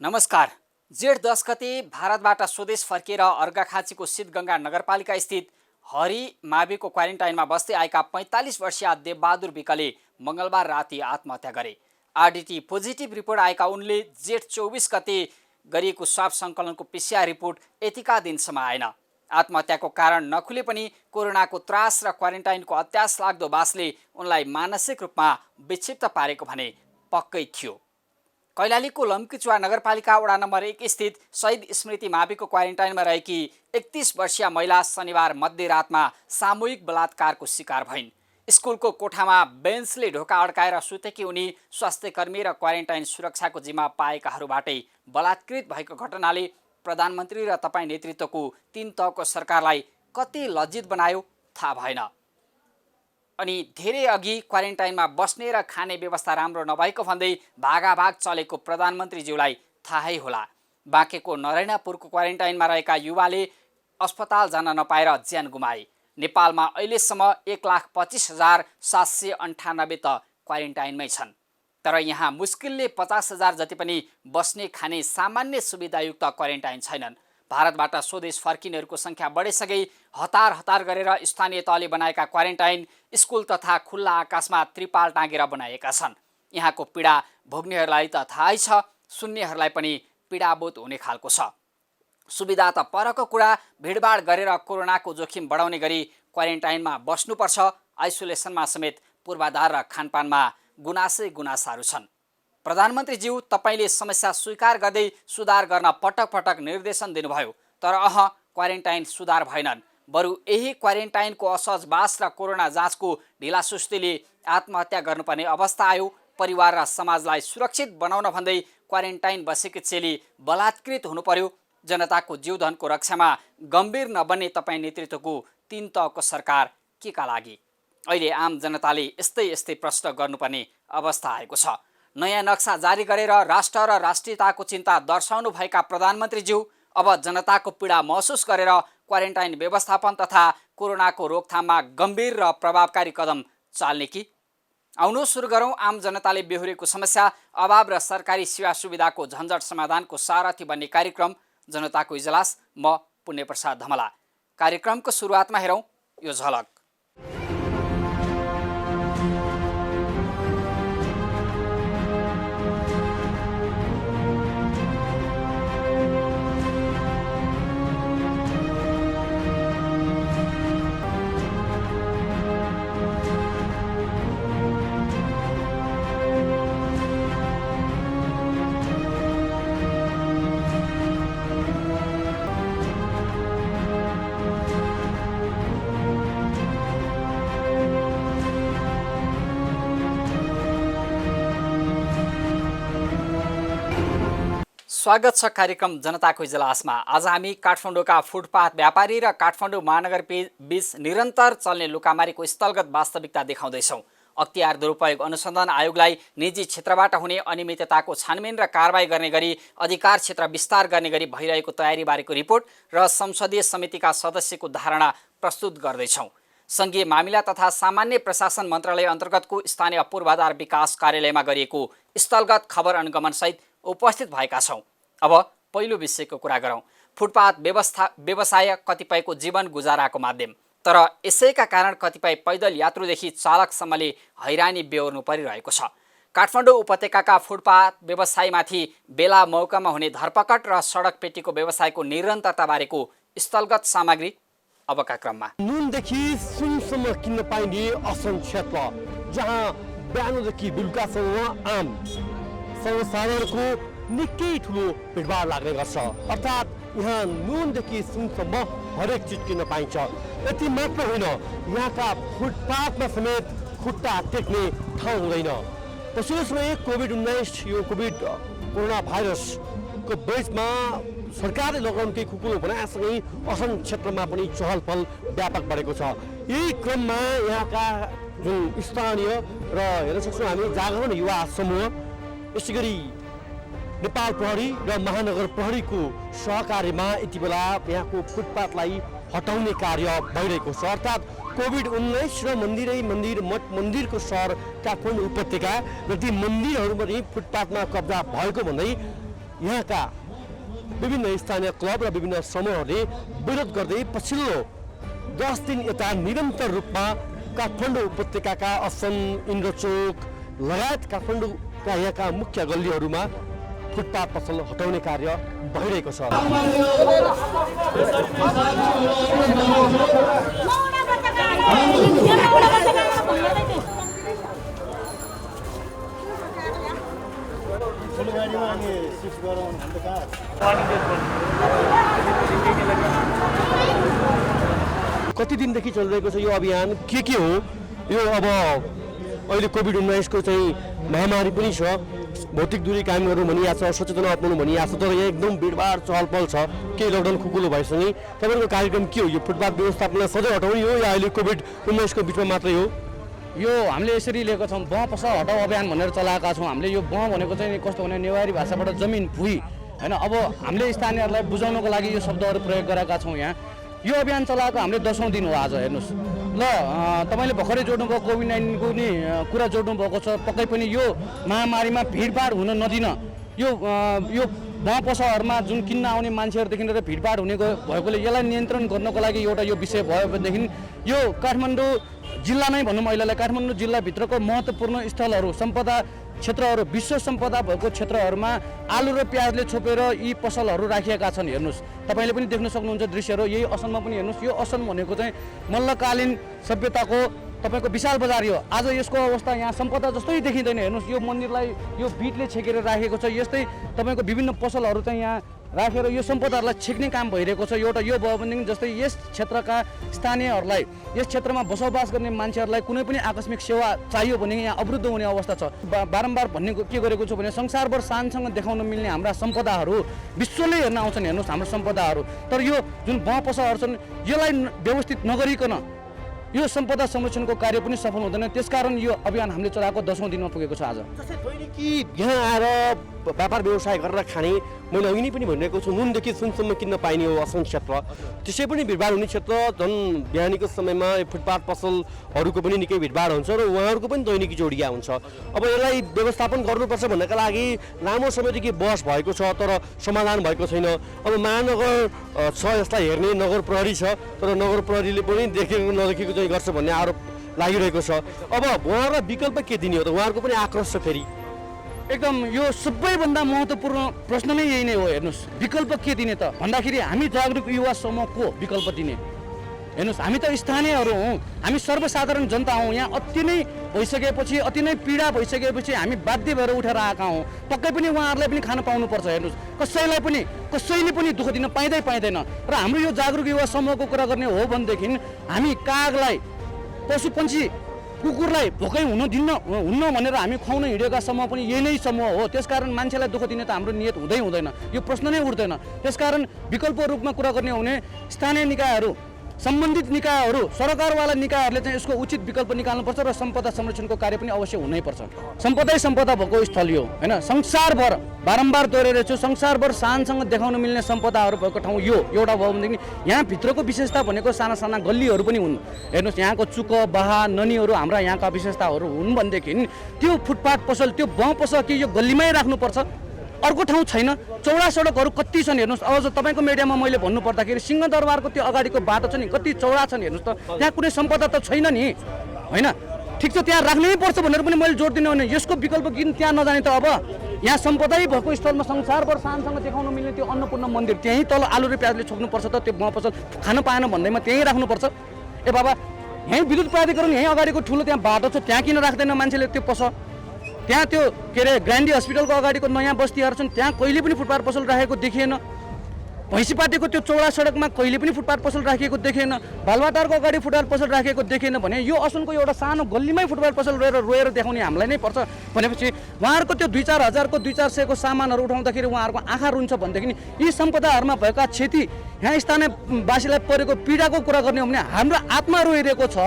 नमस्कार। जेठ 10 गते भारतबाट स्वदेश फर्किएर अर्घाखाँचीको सिद्धगङ्गा नगरपालिका स्थित हरि माविको क्वारेन्टाइनमा बस्दै आएका 45 वर्षीय देवबहादुर विकले मङ्गलबार राति आत्महत्या गरे। आरडीटी पोजिटिभ रिपोर्ट आएका उनले जेठ 24 गते गरिएको स्वाब सङ्कलनको पीसीआर रिपोर्ट यतिका दिनसम्म आएन। आत्महत्याको कारण नखुले पनि कोरोनाको त्रास र क्वारेन्टाइनको अत्यास लाग्दो बासले उनलाई मानसिक रूपमा विक्षिप्त पारेको भने पक्कै थियो। कैलालीको लम्कीचुवा नगरपालिका वडा नम्बर 1 स्थित शहीद स्मृति माविको क्वारेन्टाइनमा रहेकी 31 वर्षीय महिला शनिबार मध्यरातमा सामूहिक बलात्कारको शिकार भइन्। स्कुलको कोठामा बेन्चले ढोका अड्काएर सुतेकी उनी स्वास्थ्यकर्मी र क्वारेन्टाइन सुरक्षाको जिम्मा पाएकाहरूबाटै बलात्कृत भएको घटनाले प्रधानमन्त्री र तपाईँ नेतृत्वको 3 तहको सरकारलाई कति लज्जित बनायो थाहा भएन। अनि धेरै अघि क्वारेन्टाइनमा बस्ने र खाने व्यवस्था राम्रो नभएको भन्दै भागाभाग चलेको प्रधानमन्त्रीज्यूलाई थाहै होला। बाँकेको नरैनापुरको क्वारेन्टाइनमा रहेका युवाले अस्पताल जान नपाएर ज्यान गुमाए। नेपालमा अहिलेसम्म 1,25,798 त क्वारेन्टाइनमै छन्, तर यहाँ मुस्किलले 50,000 जति पनि बस्ने खाने सामान्य सुविधायुक्त क्वारेन्टाइन छैनन्। भारतबाट स्वदेश फर्किनेहरूको सङ्ख्या बढेसँगै हतार हतार गरेर स्थानीय तहले बनाएका क्वारेन्टाइन स्कुल तथा खुल्ला आकाशमा त्रिपाल टाँगेर बनाइएका छन्। यहाँको पीडा भोग्नेहरूलाई त थाहै छ, सुन्नेहरूलाई पनि पीडाबोध हुने खालको छ। सुविधा त परको कुरा, भिडभाड गरेर कोरोनाको जोखिम बढाउने गरी क्वारेन्टाइनमा बस्नुपर्छ। आइसोलेसनमा समेत पूर्वाधार र खानपानमा गुनासाहरू छन्। प्रधानमन्त्रीज्यू, तपाईँले समस्या स्वीकार गर्दै सुधार गर्न पटक पटक निर्देशन दिनुभयो, तर क्वारेन्टाइन सुधार भएनन्। बरु यही क्वारेन्टाइनको असहज बास र कोरोना जाँचको ढिलासुस्तीले आत्महत्या गर्नुपर्ने अवस्था आयो। परिवार र समाजलाई सुरक्षित बनाउन भन्दै क्वारेन्टाइन बसेकी चेली बलात्कृत हुनु पर्यो। जनताको जीवधनको रक्षामा गम्भीर नबन्ने तपाईँ नेतृत्वको 3 तहको सरकार के का लागि? अहिले आम जनताले यस्तै प्रश्न गर्नुपर्ने अवस्था आएको छ। नयाँ नक्सा जारी गरेर राष्ट्र र राष्ट्रियताको चिन्ता दर्शाउनु भएका प्रधानमन्त्रीज्यू अब जनताको पीडा महसुस गरेर क्वारेन्टाइन व्यवस्थापन तथा कोरोनाको रोकथाममा गम्भीर र प्रभावकारी कदम चाल्ने कि? आउनु सुरु गरौँ आम जनताले बेहोरेको समस्या, अभाव र सरकारी सेवा सुविधाको झन्झट समाधानको सारथी बन्ने कार्यक्रम जनताको इजलास। म पुण्यप्रसाद धमला। कार्यक्रमको सुरुवातमा हेरौँ यो झलक। स्वागत छ कार्यक्रम जनताको इजलासमा। आज हामी काठमाडौँका फुटपाथ व्यापारी र काठमाडौँ महानगर बीच निरन्तर चल्ने लुकामारीको स्थलगत वास्तविकता देखाउँदैछौँ। अख्तियार दुरुपयोग अनुसन्धान आयोगलाई निजी क्षेत्रबाट हुने अनियमितताको छानबिन र कारबाही गर्ने गरी अधिकार क्षेत्र विस्तार गर्ने गरी भइरहेको तयारीबारेको रिपोर्ट र संसदीय समितिका सदस्यको धारणा प्रस्तुत गर्दैछौँ। सङ्घीय मामिला तथा सामान्य प्रशासन मन्त्रालय अन्तर्गतको स्थानीय पूर्वाधार विकास कार्यालयमा गरिएको स्थलगत खबर अनुगमनसहित उपस्थित भएका छौँ। अब पहिलो विषयको कुरा गरौँ। फुटपाथ व्यवसाय कतिपयको जीवन गुजाराको माध्यम, तर यसैका कारण कतिपय पैदल यात्रुदेखि चालकसम्मले हैरानी बेहोर्नु परिरहेको छ। काठमाडौँ उपत्यकाका फुटपाथ व्यवसायमाथि बेला मौकामा हुने धरपकड र सडक पेटीको व्यवसायको निरन्तरताबारेको स्थलगत सामग्री अबका क्रममा। नुनदेखि सुनसम्म किन्न पाइने असल क्षेत्र जहाँ बिहानदेखि बेलुकासम्म आम सर्वसाधारणको निकै ठुलो भिडभाड लाग्ने गर्छ। अर्थात् यहाँ नुनदेखि सुनसम्म हरेक चिज किन्न पाइन्छ। यति मात्र होइन, यहाँका फुटपाथमा समेत खुट्टा टेक्ने ठाउँ हुँदैन। पछिल्लो समय कोभिड-19 यो कोरोना भाइरसको बीचमा सरकारले लगाउनु केही खुकुलो बनाएसँगै असन क्षेत्रमा पनि चहल पहल व्यापक बढेको छ। यही क्रममा यहाँका जुन स्थानीय र हेर्न सक्छौँ हामी जागरण युवा समूह, यसै गरी नेपाल प्रहरी र महानगर प्रहरीको सहकार्यमा यति बेला यहाँको फुटपाथलाई हटाउने कार्य भइरहेको छ। अर्थात् कोभिड-19 र मठ मन्दिरको सहर काठमाडौँ उपत्यका र ती मन्दिरहरूमा पनि फुटपाथमा कब्जा भएको भन्दै यहाँका विभिन्न स्थानीय क्लब र विभिन्न समूहहरूले विरोध गर्दै पछिल्लो 10 दिन यता निरन्तर रूपमा काठमाडौँ उपत्यकाका असन इन्द्रचोक लगायत काठमाडौँका यहाँका मुख्य गल्लीहरूमा फुटपाथ पसल हटाउने कार्य भइरहेको छ। कति दिनदेखि चलिरहेको छ यो अभियान, के हो यो? अब अहिले कोभिड-19 को चाहिँ महामारी पनि छ, भौतिक दूरी कायम गर्नु भनिएको छ, सचेतना अपनाउनु भनिएको छ, तर यहाँ एकदम भिडभाड चहलपहल छ। केही लकडाउन खुकुलो भएसँगै तपाईँको कार्यक्रम के हो? यो फुटपाथ व्यवस्थापनलाई सधैँ हटाउने हो या अहिले कोभिड-19 को बिचमा मात्रै हो? यो हामीले यसरी लिएको छौँ, बँ पसल हटाउ अभियान भनेर चलाएका छौँ। हामीले यो बँ भनेको चाहिँ कस्तो भने नेवारी भाषाबाट जमिन भुइँ होइन। अब हामीले स्थानीयहरूलाई बुझाउनको लागि यो शब्दहरू प्रयोग गरेका छौँ। यहाँ यो अभियान चलाएको हामीले 10औं दिन हो आज। हेर्नुहोस् ल, तपाईँले भर्खरै जोड्नुभयो कोभिड-19 को नि कुरा जोड्नु भएको छ। पक्कै पनि यो महामारीमा भिडभाड हुन नदिन, यो बँ पसलहरूमा जुन किन्न आउने मान्छेहरूदेखि लिएर भिडभाड हुने भएकोले यसलाई नियन्त्रण गर्नको लागि एउटा यो विषय भयो भनेदेखि यो काठमाडौँ जिल्ला नै भनौँ, अहिलेलाई काठमाडौँ जिल्लाभित्रको महत्त्वपूर्ण स्थलहरू, सम्पदा क्षेत्रहरू, विश्व सम्पदा भएको क्षेत्रहरूमा आलु र प्याजले छोपेर यी पसलहरू राखिएका छन्। हेर्नुहोस्, तपाईँले पनि देख्न सक्नुहुन्छ दृश्यहरू। यही असनमा पनि हेर्नुहोस्, यो असन भनेको चाहिँ मल्लकालीन सभ्यताको तपाईँको विशाल बजार हो। आज यसको अवस्था यहाँ सम्पदा जस्तै देखिँदैन। हेर्नुहोस्, यो मन्दिरलाई यो बिटले छेकेर राखेको छ। यस्तै तपाईँको विभिन्न पसलहरू चाहिँ यहाँ राखेर यो सम्पदाहरूलाई छेक्ने काम भइरहेको छ। एउटा यो भयो भनेदेखि जस्तै यस क्षेत्रका स्थानीयहरूलाई, यस क्षेत्रमा बसोबास गर्ने मान्छेहरूलाई कुनै पनि आकस्मिक सेवा चाहियो भने यहाँ अवरुद्ध हुने अवस्था छ। बारम्बार भन्ने के गरेको छु भने संसारभर शानसँग देखाउन मिल्ने हाम्रा सम्पदाहरू विश्वले हेर्न आउँछन्। हेर्नुहोस् हाम्रो सम्पदाहरू, तर यो जुन बँ पसलहरू छन् यसलाई व्यवस्थित नगरिकन यो सम्पदा संरक्षणको कार्य पनि सफल हुँदैन। त्यसकारण यो अभियान हामीले चलाएको 10औं दिनमा पुगेको छ आज। जस्तै दैनिकी यहाँ आएर व्यापार व्यवसाय गरेर खाने, मैले अघि नै पनि भनिरहेको छु, नुनदेखि सुनसम्म किन्न पाइने हो असन क्षेत्र, त्यसै पनि भिडभाड हुने क्षेत्र। झन् बिहानीको समयमा फुटपाथ पसलहरूको पनि निकै भिडभाड हुन्छ र उहाँहरूको पनि दैनिकी जोडिया हुन्छ। अब यसलाई व्यवस्थापन गर्नुपर्छ भन्नका लागि लामो समयदेखि बहस भएको छ, तर समाधान भएको छैन। अब महानगर छ, यसलाई हेर्ने नगर प्रहरी छ, तर नगर प्रहरीले पनि देखेको नदेखेको चाहिँ गर्छ भन्ने आरोप लागिरहेको छ। अब उहाँहरूलाई विकल्प के दिने हो त? उहाँहरूको पनि आक्रोश छ फेरि। एकदम यो सबैभन्दा महत्त्वपूर्ण प्रश्न नै यही नै हो। हेर्नुहोस्, विकल्प के दिने त भन्दाखेरि हामी जागरुक युवा समूहको विकल्प दिने। हेर्नुहोस्, हामी त स्थानीयहरू हौँ, हामी सर्वसाधारण जनता हौँ। यहाँ अति नै भइसकेपछि, अति नै पीडा भइसकेपछि हामी बाध्य भएर उठेर आएका हौँ। पक्कै पनि उहाँहरूलाई पनि खान पाउनुपर्छ। हेर्नुहोस्, कसैले पनि दुःख दिन पाइँदैन। र हाम्रो यो जागरुक युवा समूहको कुरा गर्ने हो भनेदेखि हामी कागलाई, पशु पन्छी, कुकुरलाई भोकै हुन्न भनेर हामी खुवाउन हिँडेका समूह पनि यही नै समूह हो। त्यसकारण मान्छेलाई दुःख दिने त हाम्रो नियत हुँदैन, यो प्रश्न नै उठ्दैन। त्यसकारण विकल्प रूपमा कुरा गर्ने हो भने स्थानीय निकायहरू, सम्बन्धित निकायहरू, सरकारवाला निकायहरूले चाहिँ यसको उचित विकल्प निकाल्नुपर्छ र सम्पदा संरक्षणको कार्य पनि अवश्य हुनैपर्छ। सम्पदा भएको स्थल यो होइन। संसारभर, बारम्बार दोहोऱ्याइरहेको छु, संसारभर शानसँग देखाउन मिल्ने सम्पदाहरू भएको ठाउँ यो एउटा भयो भनेदेखि यहाँभित्रको विशेषता भनेको साना साना गल्लीहरू पनि हुन्। हेर्नुहोस्, यहाँको चुक, बाहा, ननीहरू हाम्रा यहाँका विशेषताहरू हुन् भनेदेखि त्यो फुटपाथ पसल, त्यो बँ पसल कि यो गल्लीमै राख्नुपर्छ, अर्को ठाउँ छैन। चौडा सडकहरू कति छन् हेर्नुहोस्। अब तपाईँको मिडियामा मैले भन्नु पर्दाखेरि सिंहदरबारको त्यो अगाडिको बाटो छ नि, कति चौडा छन् हेर्नुहोस् त। त्यहाँ कुनै सम्पदा त छैन नि, होइन? ठिक छ, त्यहाँ राख्नै पर्छ भनेर पनि मैले जोड दिनु भने यसको विकल्प किन त्यहाँ नजाने त? अब यहाँ सम्पदै भएको स्थलमा संसारभर शानसँग देखाउन मिल्ने त्यो अन्नपूर्ण मन्दिर, त्यहीँ तल आलु र प्याजले छोक्नुपर्छ त? त्यो बँ पसल खान पाएन भन्दैमा त्यहीँ राख्नुपर्छ? ए बाबा, यहीँ विद्युत प्राधिकरण यहीँ अगाडिको ठुलो त्यहाँ बाटो छ, त्यहाँ किन राख्दैन मान्छेले त्यो पसल? त्यहाँ त्यो के अरे ग्रान्डी हस्पिटलको अगाडिको नयाँ बस्तीहरू छन्, त्यहाँ कहिले पनि फुटपाथ पसल राखेको देखिएन। भैँसीपाटीको त्यो चौडा सडकमा कहिले पनि फुटपाथ पसल राखेको देखिएन। बालवाटारको अगाडि फुटपाथ पसल राखेको देखिएन भने यो असनको एउटा सानो गल्लीमै फुटपाथ पसल रोएर देखाउने हामीलाई नै पर्छ भनेपछि उहाँहरूको त्यो 2-4 हजारको 2-4 सयको सामानहरू उठाउँदाखेरि उहाँहरूको आँखा रुन्छ भनेदेखि यी सम्पदाहरूमा भएका क्षति, यहाँ स्थानीयवासीलाई परेको पीडाको कुरा गर्ने हो भने हाम्रो आत्मा रोइरहेको छ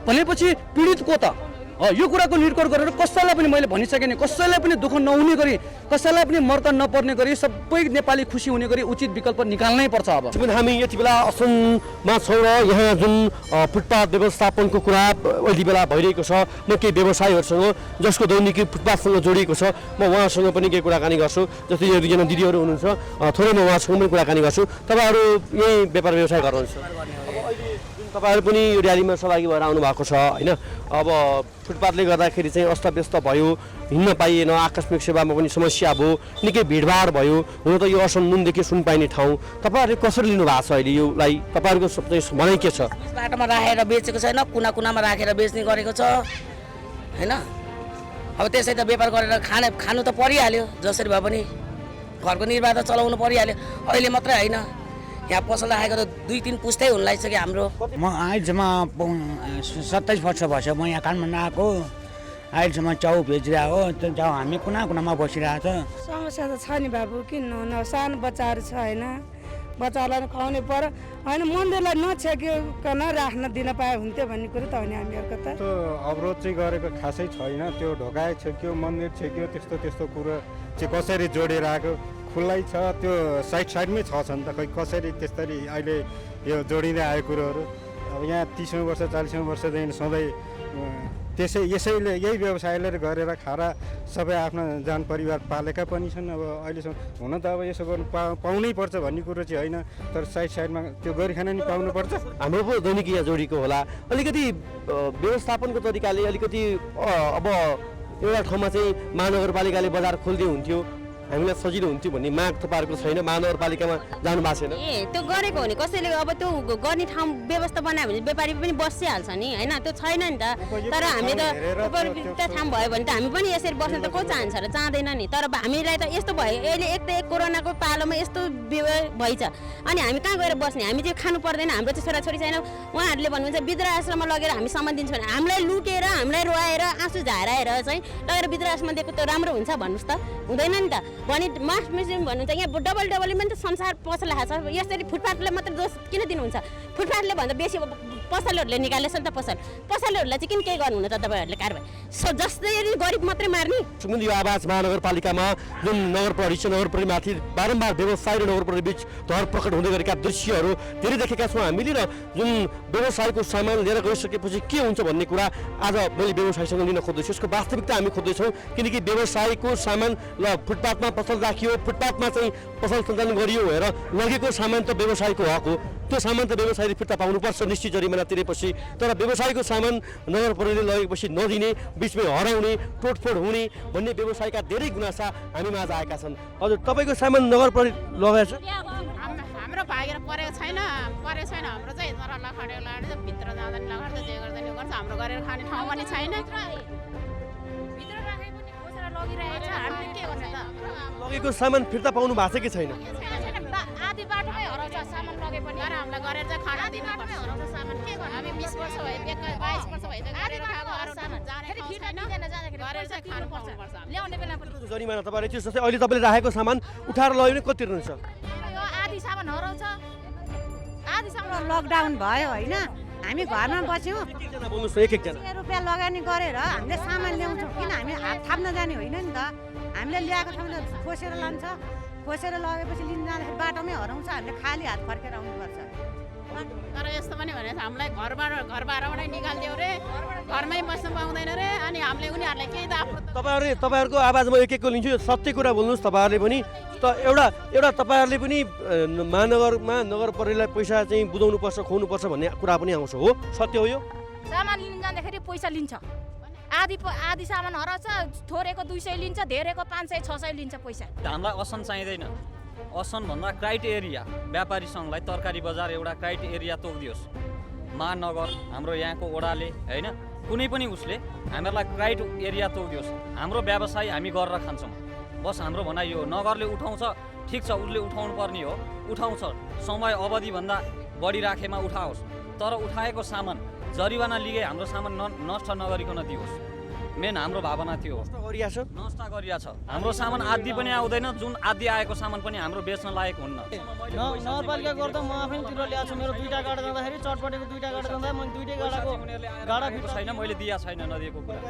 भनेपछि पीडित को त? यो कुराको निर्भर गरेर कसैलाई पनि मैले भनिसकेँ नि, कसैलाई पनि दुःख नहुने गरी, कसैलाई पनि मर्का नपर्ने गरी, सबै नेपाली खुसी हुने गरी उचित विकल्प निकाल्नै पर्छ। अब हामी यति बेला असममा छौँ र यहाँ जुन फुटपाथ व्यवस्थापनको कुरा यति बेला भइरहेको छ, म केही व्यवसायीहरूसँग जसको दैनिकी फुटपाथसँग जोडिएको छ, म उहाँसँग पनि केही कुराकानी गर्छु। जस्तै यो दुईजना दिदीहरू हुनुहुन्छ, थोरै म उहाँसँग पनि कुराकानी गर्छु। तपाईँहरू यही व्यापार व्यवसाय गर्नुहुन्छ, तपाईँहरू पनि यो र्यालीमा सहभागी भएर आउनु भएको छ होइन? अब फुटपाथले गर्दाखेरि चाहिँ अस्तव्यस्त भयो, हिँड्न पाइएन, आकस्मिक सेवामा पनि समस्या भयो, निकै भिडभाड भयो। हुन त यो असम नुनदेखि सुन पाइने ठाउँ, तपाईँहरूले कसरी लिनु भएको छ अहिले योलाई? तपाईँहरूको भनाइ के छ? बाटोमा राखेर बेचेको छैन, कुना कुनामा राखेर बेच्ने गरेको छ होइन? अब त्यसै त व्यापार गरेर खानु त परिहाल्यो, जसरी भए पनि घरको निर्वाह त चलाउनु परिहाल्यो। अहिले मात्रै होइन, यहाँ पसल राखेको त 2-3 पुस्तै हुन लागिसक्यो हाम्रो। म अहिलेसम्म 27 वर्ष भएछ म यहाँ काठमाडौँ आएको। अहिलेसम्म चाउ बेचिरहेको हो, त्यो चाउ हामी कुना कुनामा बसिरहेको छ। समस्या त छ नि बाबु, किन न सानो बच्चाहरू छ होइन, बच्चालाई खुवाउनै पर्यो होइन, मन्दिरलाई नछेकिकन राख्न दिन पाए हुन्थ्यो भन्ने कुरो त हो नि हामीहरूको त। त्यो अवरोध चाहिँ गरेको खासै छैन, त्यो ढोका छेक्यो, मन्दिर छेक्यो, त्यस्तो कुरो चाहिँ कसरी जोडेर आएको खुल्लै छ, त्यो साइडमै छ नि त, खै कसरी त्यसरी अहिले यो जोडिँदै आएको कुरोहरू। अब यहाँ 30औँ वर्ष 40औँ वर्षदेखि सधैँ यसैले यही व्यवसायले गरेर खाएर सबै आफ्नो जान परिवार पालेका पनि छन्। अब अहिलेसम्म हुन त अब यसो गर्नु पाउनै पर्छ भन्ने कुरो चाहिँ होइन, तर साइडमा त्यो गरिखान नि पाउनुपर्छ। हाम्रो पो दैनिक यहाँ जोडिएको होला, अलिकति व्यवस्थापनको तरिकाले अलिकति अब एउटा ठाउँमा चाहिँ महानगरपालिकाले बजार खोल्दै हुन्थ्यो, हामीलाई सजिलो हुन्थ्यो भन्ने माग तपाईँहरूको छैन? महानगरपालिकामा जानु भएको छैन? त्यो गरेको हो नि कसैले, अब त्यो गर्ने ठाउँ व्यवस्था बनायो भने व्यापारी पनि बसिहाल्छ नि होइन, त्यो छैन नि त। तर हामीले त उपयुक्त ठाउँ भयो भने त हामी पनि यसरी बस्न त को चाहन्छ र? चाहँदैन नि। तर हामीलाई त यस्तो भयो, अहिले एक त कोरोनाको पालोमा यस्तो भइछ, अनि हामी कहाँ गएर बस्ने? हामी चाहिँ खानु पर्दैन, हाम्रो चाहिँ छोराछोरी छैन। उहाँहरूले भन्नुहुन्छ वृद्धाश्रममा लगेर हामी सामान दिन्छौँ भने हामीलाई लुटेर, हामीलाई रोएर, आँसु झाराएर चाहिँ लगेर वृद्धाश्रममा दिएको त राम्रो हुन्छ भन्नुहोस् त? हुँदैन नि त। भने मास म्युजियम भन्नुहुन्छ, यहाँ डबल पनि त संसार पसलाएको छ, यसरी फुटपाथलाई मात्रै दोष किन दिनुहुन्छ? फुटपाथले भन्दा बेसी पसलहरूले निकालेछ नि त, पसलहरूलाई चाहिँ किन केही गर्नु हुन त तपाईँहरूले कारबाही? जस्तै गरिब मात्रै मार्ने। सुमन, यो आवाज महानगरपालिकामा जुन नगर प्रहरी छ, नगर प्रहरीमाथि बारम्बार व्यवसाय र नगर प्रहरी बीच धर प्रकट हुँदै गरेका दृश्यहरू धेरै देखेका छौँ हामीले। र जुन व्यवसायको सामान लिएर गइसकेपछि के हुन्छ भन्ने कुरा आज मैले व्यवसायीसँग लिन खोज्दैछु, यसको वास्तविकता हामी खोज्दैछौँ। किनकि व्यवसायको सामान ल फुटपाथमा पसल राखियो, फुटपाथमा चाहिँ पसल सञ्चालन गरियो हेर, लगेको सामान त व्यवसायको हक हो, त्यो सामान त व्यवसायले फिर्ता पाउनुपर्छ निश्चित जरिमाना तिरेपछि। तर व्यवसायको सामान नगर प्रहरीले लगेपछि नदिने, बिचमै हराउने, तोडफोड हुने भन्ने व्यवसायका धेरै गुनासा हामी माझ आएका छन्। हजुर, तपाईँको सामान नगर प्रहरी लगाएछ? हाम्रो भागेर परेको छैन हाम्रो चाहिँ तर लखडेर लगाएर भित्र जाँदैन, लगाएर जे गर्दैन यो गर्छ, हाम्रो गरेर खाने ठाउँ पनि छैन। भित्र राखे पनि खोसेर लगिरहेको छ, हामीले के गर्ने त? लगेको सामान फिर्ता पाउनु भएको छ कि छैन? आधी बाटोमै हराउँछ सामान लगे पनि, हामीलाई गरेर चाहिँ खाना दिनुपर्छ। हराउँछ सामान के गर्ने? हामी 20 वर्ष भयो, 22 वर्ष भयो गरेर खाएको, अरू सामान जाने ठाउँ छैन, गरेर चाहिँ खानुपर्छ, ल्याउने बेला पनि जरिमाना तपाईँले चाहिँ जस्तै अहिले तपाईँले राखेको सामान उठाएर लग्यो भने कति तिर्नुहुन्छ? यो आधी सामान हराउँछ, आधी सामान लकडाउन भयो होइन, हामी घरमा बस्यौँ, बोल्नुहोस् न, एक-एकजना रुपियाँ लगानी गरेर हामीले सामान ल्याउँछौँ, किन हामी हात थाप्न जाने होइन नि त। हामीले ल्याएको ठाउँमा खोसेर लान्छ, खोसेर लगेपछि लिन जाँदाखेरि बाटोमै हराउँछ, हामीले खाली हात फर्केर आउनुपर्छ। तर यस्तो पनि भने हामीलाई घरबारबाटै निकालिदियो रे, घरमै बस्नु पाउँदैन रे, अनि हामीले उनीहरूलाई केही त आफ्नो तपाईँहरूको आवाज म एक-एकको लिन्छु, सत्य कुरा बोल्नुहोस् तपाईँहरूले पनि। त एउटा तपाईँहरूले पनि महानगरमा नगर प्रहरीलाई पैसा चाहिँ बुझाउनुपर्छ, खुवाउनुपर्छ भन्ने कुरा पनि आउँछ, हो? सत्य हो यो? सामान लिन जाँदाखेरि पैसा लिन्छ, आधी सामान हराउँछ, थोरेको 200 लिन्छ, धेरैको 500-600 लिन्छ पैसा। हामीलाई असन चाहिँदैन, असन भन्दा क्राइट एरिया, व्यापारी सङ्घलाई तरकारी बजार एउटा क्राइट एरिया तोकिदियोस्। महानगर हाम्रो यहाँको ओडाले होइन, कुनै पनि उसले हामीहरूलाई क्राइट एरिया तोकिदियोस्, हाम्रो व्यवसाय हामी गरेर खान्छौँ। बस हाम्रो भनाइ यो, नगरले उठाउँछ ठिक छ, उसले उठाउनु पर्ने हो, उठाउँछ, समय अवधिभन्दा बढी राखेमा उठाओस्, तर उठाएको सामान जरिवाना लिगे हाम्रो सामान नष्ट नगरिकन दियोस्। मेन हाम्रो भावना त्यो हो। गरिया छ नष्ट गरिया छ। हाम्रो सामान आदि पनि आउँदैन, जुन आदि आएको सामान पनि हाम्रो बेच्न लायक हुन्न। नगरपालिका गर्दा म आफै तिरेर ल्याएको छु। मेरो 2टा गाडा जाँदाखेरि चटपटेको 2टा गाडा जाँदा मैले 2टै गाडाको गाडा दिएको छैन, मैले दिया छैन नदिएको कुरा।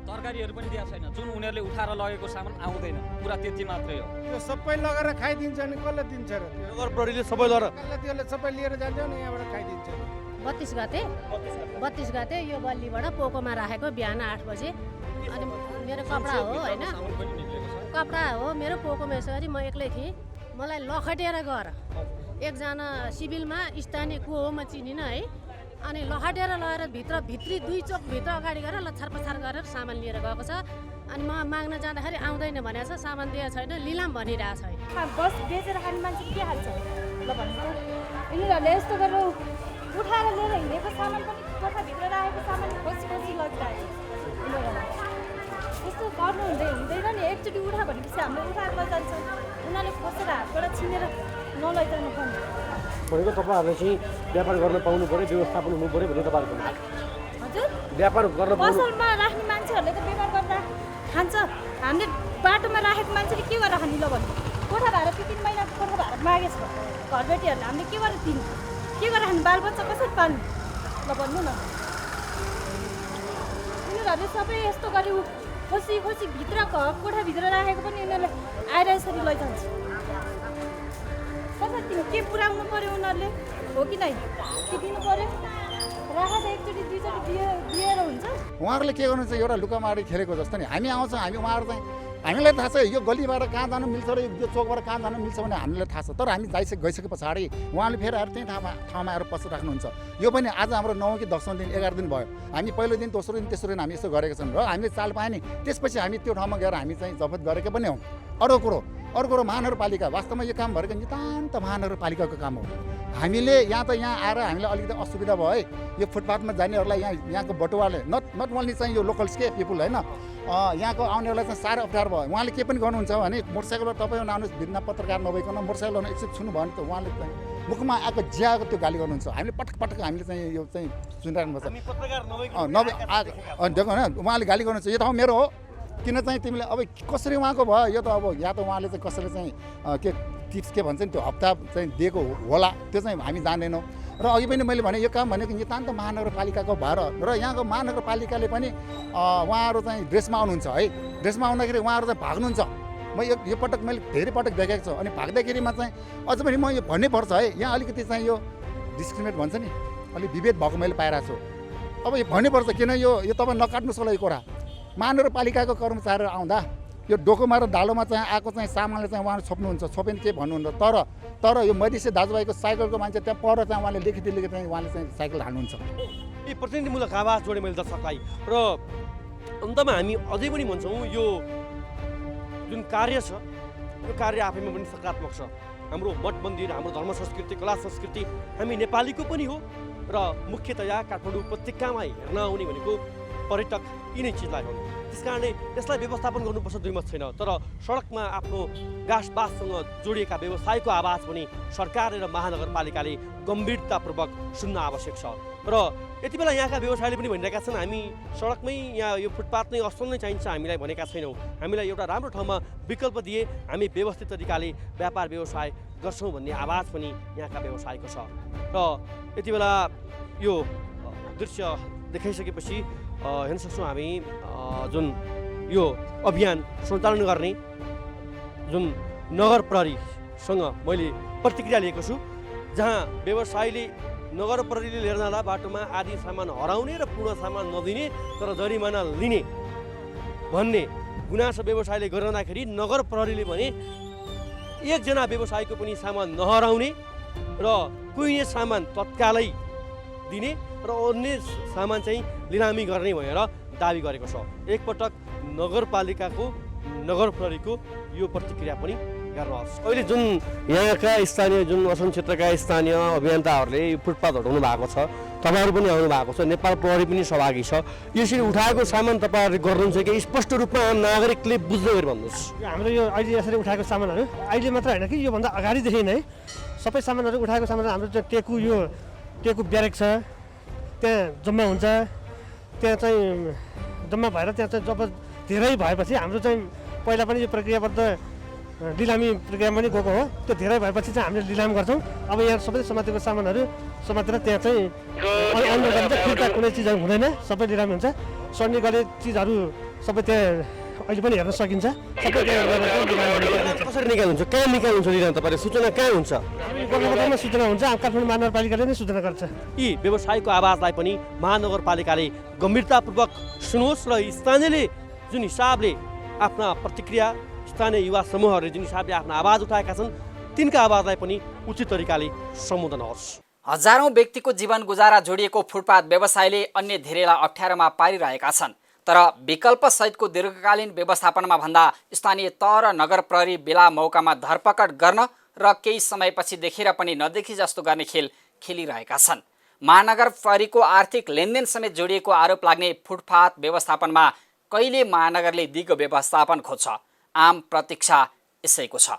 तरकारीहरू पनि दिएको छैन, जुन उनीहरूले उठाएर लगेको सामान आउँदैन, कुरा त्यति मात्रै हो। यो सबै लगेर खाइदिन्छ नि कसले दिन्छ र? नगर प्रहरीले सबै लर त्यसले सबै लिएर जान्छ नि यहाँबाट खाइदिन्छ। 32 गते यो गल्लीबाट पोकोमा राखेको बिहान 8 बजे। अनि मेरो कपडा हो होइन, कपडा हो मेरो पोकोमा यसरी म एक्लै थिएँ। मलाई लखटेर गएर एकजना सिभिलमा स्थानीय को हो म चिनिनँ है, अनि लखटेर लगेर भित्री 2 चोकभित्र अगाडि गएर लछार पछार गरेर सामान लिएर गएको छ। अनि म माग्न जाँदाखेरि आउँदैन भनेको छ, सामान दिएको छैन, लिलाम भनिरहेको छ। बस बेचेर खाने मान्छे के हाल्छ ल भन्नु त? यिनीहरूले यस्तो गरेर उठाएर लिएर हिँडेको सामान पनि कोठाभित्र राखेको सामान खोजी लगिरहेको यिनीहरूलाई यस्तो गर्नु हुँदैन नि। एकचोटि उठा भनेपछि हामीले उठाएर लैजान्छ, उनीहरूले खोसेर हातबाट छिनेर नलैजानु पर्ने भनेको तपाईँहरूले चाहिँ व्यापार गर्न पाउनु पऱ्यो, व्यवस्थापन हुनु पऱ्यो भने तपाईँहरूको माग। हजुर व्यापार गर्न पसलमा राख्ने मान्छेहरूले त व्यापार गर्दा खान्छ, हामीले बाटोमा राखेको मान्छेले के गरेर खाने ल भन्नु? कोठा भाडा 3 महिनाको कोठा भाडा मागेछ घरबेटीहरूले, हामीले के गरेर दिनु? के गरेर खाने? बालबच्चा कसरी पाल्नु ल भन्नु न? यिनीहरूले सबै यस्तो गरी खोसी भित्र कोठाभित्र राखेको पनि यिनीहरूले आएर यसरी लैजान्छ। कसरी दिनु? के पुऱ्याउनु पऱ्यो उनीहरूले हो कि नै? के दिनु पऱ्यो? राखेर एकचोटि 2चोटि दिएर हुन्छ? उहाँहरूले के गर्नुहुन्छ, एउटा लुकामारी खेलेको जस्तो नि। हामी आउँछौँ, हामीलाई थाहा छ यो गल्लीबाट कहाँ जानु मिल्छ र यो चोकबाट कहाँ जानु मिल्छ भने हामीलाई थाहा छ। तर हामी गइसके पछाडि उहाँले फेरि आएर त्यही ठाउँमा आएर पसल राख्नुहुन्छ। यो पनि आज हाम्रो 9 कि 10औं दिन 11 दिन भयो। हामी पहिलो दिन, दोस्रो दिन, तेस्रो दिन हामी यसो गरेका छौँ र हामीले चाल पाएँ नि। त्यसपछि हामी त्यो ठाउँमा गएर हामी चाहिँ जफत गरेका पनि हौँ। अर्को कुरो महानगरपालिका, वास्तवमा यो काम भनेको नितान्त महानगरपालिकाको काम हो। हामीले यहाँ आएर हामीलाई अलिकति असुविधा भयो है। यो फुटपाथमा जानेहरूलाई यहाँको बटुवाले नट ओन्ली चाहिँ यो लोकल्स के पिपुल होइन, यहाँको आउनेहरूलाई चाहिँ साह्रै अप्ठ्यारो भयो। उहाँले के पनि गर्नुहुन्छ भने मोटरसाइकलबाट तपाईँ आउनुहोस्, भिन्न पत्रकार नभइकन मोटरसाइकल एकछिन छुनु भयो भने त उहाँले चाहिँ मुखमा आएको ज्याएको त्यो गाली गर्नुहुन्छ। हामीले पटक हामीले चाहिँ यो चाहिँ सुनिराख्नुपर्छ। देखो होइन, उहाँले गाली गर्नुहुन्छ। यो ठाउँ मेरो हो, किन चाहिँ तिमीले अब कसरी उहाँको भयो? यो त अब या त उहाँले चाहिँ कसैले चाहिँ के टिप्स के भन्छ नि त्यो हप्ता चाहिँ दिएको होला, त्यो चाहिँ हामी जान्दैनौँ। र अघि पनि मैले भने यो काम भनेको नितान्त महानगरपालिकाको भएर र यहाँको महानगरपालिकाले पनि उहाँहरू चाहिँ ड्रेसमा आउनुहुन्छ है। ड्रेसमा आउँदाखेरि उहाँहरू चाहिँ भाग्नुहुन्छ। म यो पटक मैले धेरै पटक देखेको छु। अनि भाग्दाखेरिमा चाहिँ अझ पनि म यो भन्नैपर्छ है, यहाँ अलिकति चाहिँ यो डिस्क्रिमिनेट भन्छ नि, अलिक विभेद भएको मैले पाइरहेको छु। अब यो भन्नैपर्छ, किन यो तपाईँ नकाट्नुहोस् होला यो कुरा। महानगरपालिकाको कर्मचारीहरू आउँदा यो डोकोमा र डालोमा चाहिँ आएको चाहिँ सामानले चाहिँ उहाँले छोप्नुहुन्छ, छोपेन के भन्नुहुन्छ। तर यो मधेसी दाजुभाइको साइकलको मान्छे त्यहाँ पर चाहिँ उहाँले लिखित चाहिँ उहाँले चाहिँ साइकल हाल्नुहुन्छ। यी प्रतिनिधिमूलक आवाज जोडे मैले दर्शकलाई र अन्तमा हामी अझै पनि भन्छौँ यो जुन कार्य छ यो कार्य आफैमा पनि सकारात्मक छ। हाम्रो मठ मन्दिर, हाम्रो धर्म संस्कृति, कला संस्कृति हामी नेपालीको पनि हो र मुख्यतया काठमाडौँ उपत्यकामा हेर्न आउने भनेको पर्यटक यिनै चिजलाई हो। त्यस कारणले यसलाई व्यवस्थापन गर्नुपर्छ, दुई मत छैन। तर सडकमा आफ्नो गाँसबाससँग जोडिएका व्यवसायको आवाज पनि सरकार र महानगरपालिकाले गम्भीरतापूर्वक सुन्न आवश्यक छ। र यति बेला यहाँका व्यवसायीले पनि भनिरहेका छन् हामी सडकमै यहाँ यो फुटपाथ नै असल नै चाहिन्छ हामीलाई भनेका छैनौँ। हामीलाई एउटा राम्रो ठाउँमा विकल्प दिए हामी व्यवस्थित तरिकाले व्यापार व्यवसाय गर्छौँ भन्ने आवाज पनि यहाँका व्यवसायको छ। र यति बेला यो दृश्य देखाइसकेपछि हेर्न सक्छौँ हामी जुन यो अभियान सञ्चालन गर्ने जुन नगर प्रहरीसँग मैले प्रतिक्रिया लिएको छु, जहाँ व्यवसायीले नगर प्रहरीले लिएर जाँदा बाटोमा आदि सामान हराउने र पूर्ण सामान नदिने तर जरिमाना लिने भन्ने गुनासो व्यवसायले गरिरहँदाखेरि नगर प्रहरीले भने एकजना व्यवसायीको पनि सामान नहराउने र कुहिने सामान तत्कालै दिने र अन्य सामान चाहिँ लिलामी गर्ने भनेर दाबी गरेको छ। एकपटक नगरपालिकाको नगर प्रहरीको यो प्रतिक्रिया पनि गर्नुहोस्। अहिले जुन यहाँका स्थानीय जुन असम क्षेत्रका स्थानीय अभियन्ताहरूले यो फुटपाथ हटाउनु भएको छ, तपाईँहरू पनि आउनु भएको छ, नेपाल प्रहरी पनि सहभागी छ। यसरी उठाएको सामान तपाईँहरूले गर्नुहुन्छ कि स्पष्ट रूपमा आम नागरिकले बुझ्दै गरी भन्नुहोस्। हाम्रो यो अहिले यसरी उठाएको सामानहरू अहिले मात्र होइन कि योभन्दा अगाडिदेखि नै सबै सामानहरू उठाएको सामानहरू हाम्रो टेकु ब्यारेक छ, त्यहाँ जम्मा हुन्छ। त्यहाँ चाहिँ जम्मा भएर त्यहाँ चाहिँ जब धेरै भएपछि हाम्रो चाहिँ पहिला पनि यो प्रक्रियाबद्ध लिलामी प्रक्रियामा पनि गएको हो। त्यो धेरै भएपछि चाहिँ हामीले लिलाम गर्छौँ। अब यहाँ सबै समातेको सामानहरू समातेर त्यहाँ चाहिँ अन्य गरिन्छ, फिर्ता कुनै चिजहरू हुँदैन, सबै लिलामी हुन्छ। सड्ने गरे चिजहरू सबै त्यहाँ अहिले पनि हेर्न सकिन्छ। सबै कसरी निकाल्नुहुन्छ, कहाँ निकाल्नुहुन्छ लिलाम? तपाईँले सूचना कहाँ हुन्छ? गोलगोटामा सूचना हुन्छ, काठमाडौँ महानगरपालिकाले नै सूचना गर्छ। यी व्यवसायको आवाजलाई पनि महानगरपालिकाले गम्भीरतापूर्वक सुनोस् र स्थानीयले जुन हिसाबले आफ्ना प्रतिक्रिया, स्थानीय युवा समूहहरूले जुन हिसाबले आफ्ना आवाज उठाएका छन् तिनका आवाजलाई पनि उचित तरिकाले सम्बोधन होस्। हजारौं व्यक्तिको जीवन गुजारा जोडिएको फुटपाथ व्यवसायले अन्य धेरैलाई अप्ठ्यारोमा पारिरहेका छन्। तर विकल्प सहितको दीर्घकालीन व्यवस्थापनमा भन्दा स्थानीय तह र नगर प्रहरी बेला मौकामा धरपकड गर्न र केही समयपछि देखेर पनि नदेखी जस्तो गर्ने खेल खेलिरहेका छन्। महानगर प्रहरीको आर्थिक लेनदेन समेत जोडिएको आरोप लाग्ने फुटपाथ व्यवस्थापनमा कहिले महानगरले दिगो व्यवस्थापन खोज्छ? आम प्रतीक्षा यसैको छ।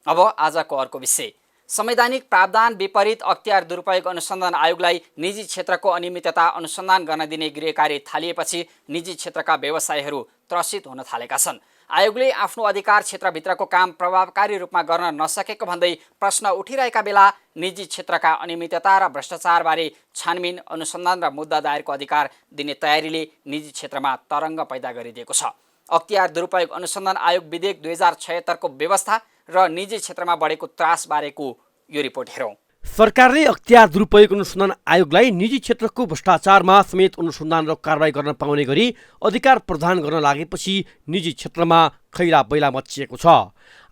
अब आजको अर्को विषय, संवैधानिक प्रावधान विपरीत अख्तियार दुरुपयोग अनुसन्धान आयोगलाई निजी क्षेत्रको अनियमितता अनुसन्धान गर्न दिने गृह कार्य थालिएपछि निजी क्षेत्रका व्यवसायीहरू त्रसित हुन थालेका छन्। आयोगले आफ्नो अधिकार क्षेत्रभित्रको काम प्रभावकारी रूपमा गर्न नसकेको भन्दै प्रश्न उठिरहेका बेला निजी क्षेत्रका अनियमितता र भ्रष्टाचारबारे छानबिन अनुसन्धान र मुद्दा दायरको अधिकार दिने तयारीले निजी क्षेत्रमा तरङ्ग पैदा गरिदिएको छ। अख्तियार दुरुपयोग अनुसन्धान आयोग विधेयक 2076 को व्यवस्था र निजी क्षेत्रमा बढेको त्रासबारेको यो रिपोर्ट हेरौँ। सरकारले अख्तियार दुरुपयोग अनुसन्धान आयोगलाई निजी क्षेत्रको भ्रष्टाचारमा समेत अनुसन्धान र कारबाही गर्न पाउने गरी अधिकार प्रदान गर्न लागेपछि निजी क्षेत्रमा खैला बैला मचिएको छ।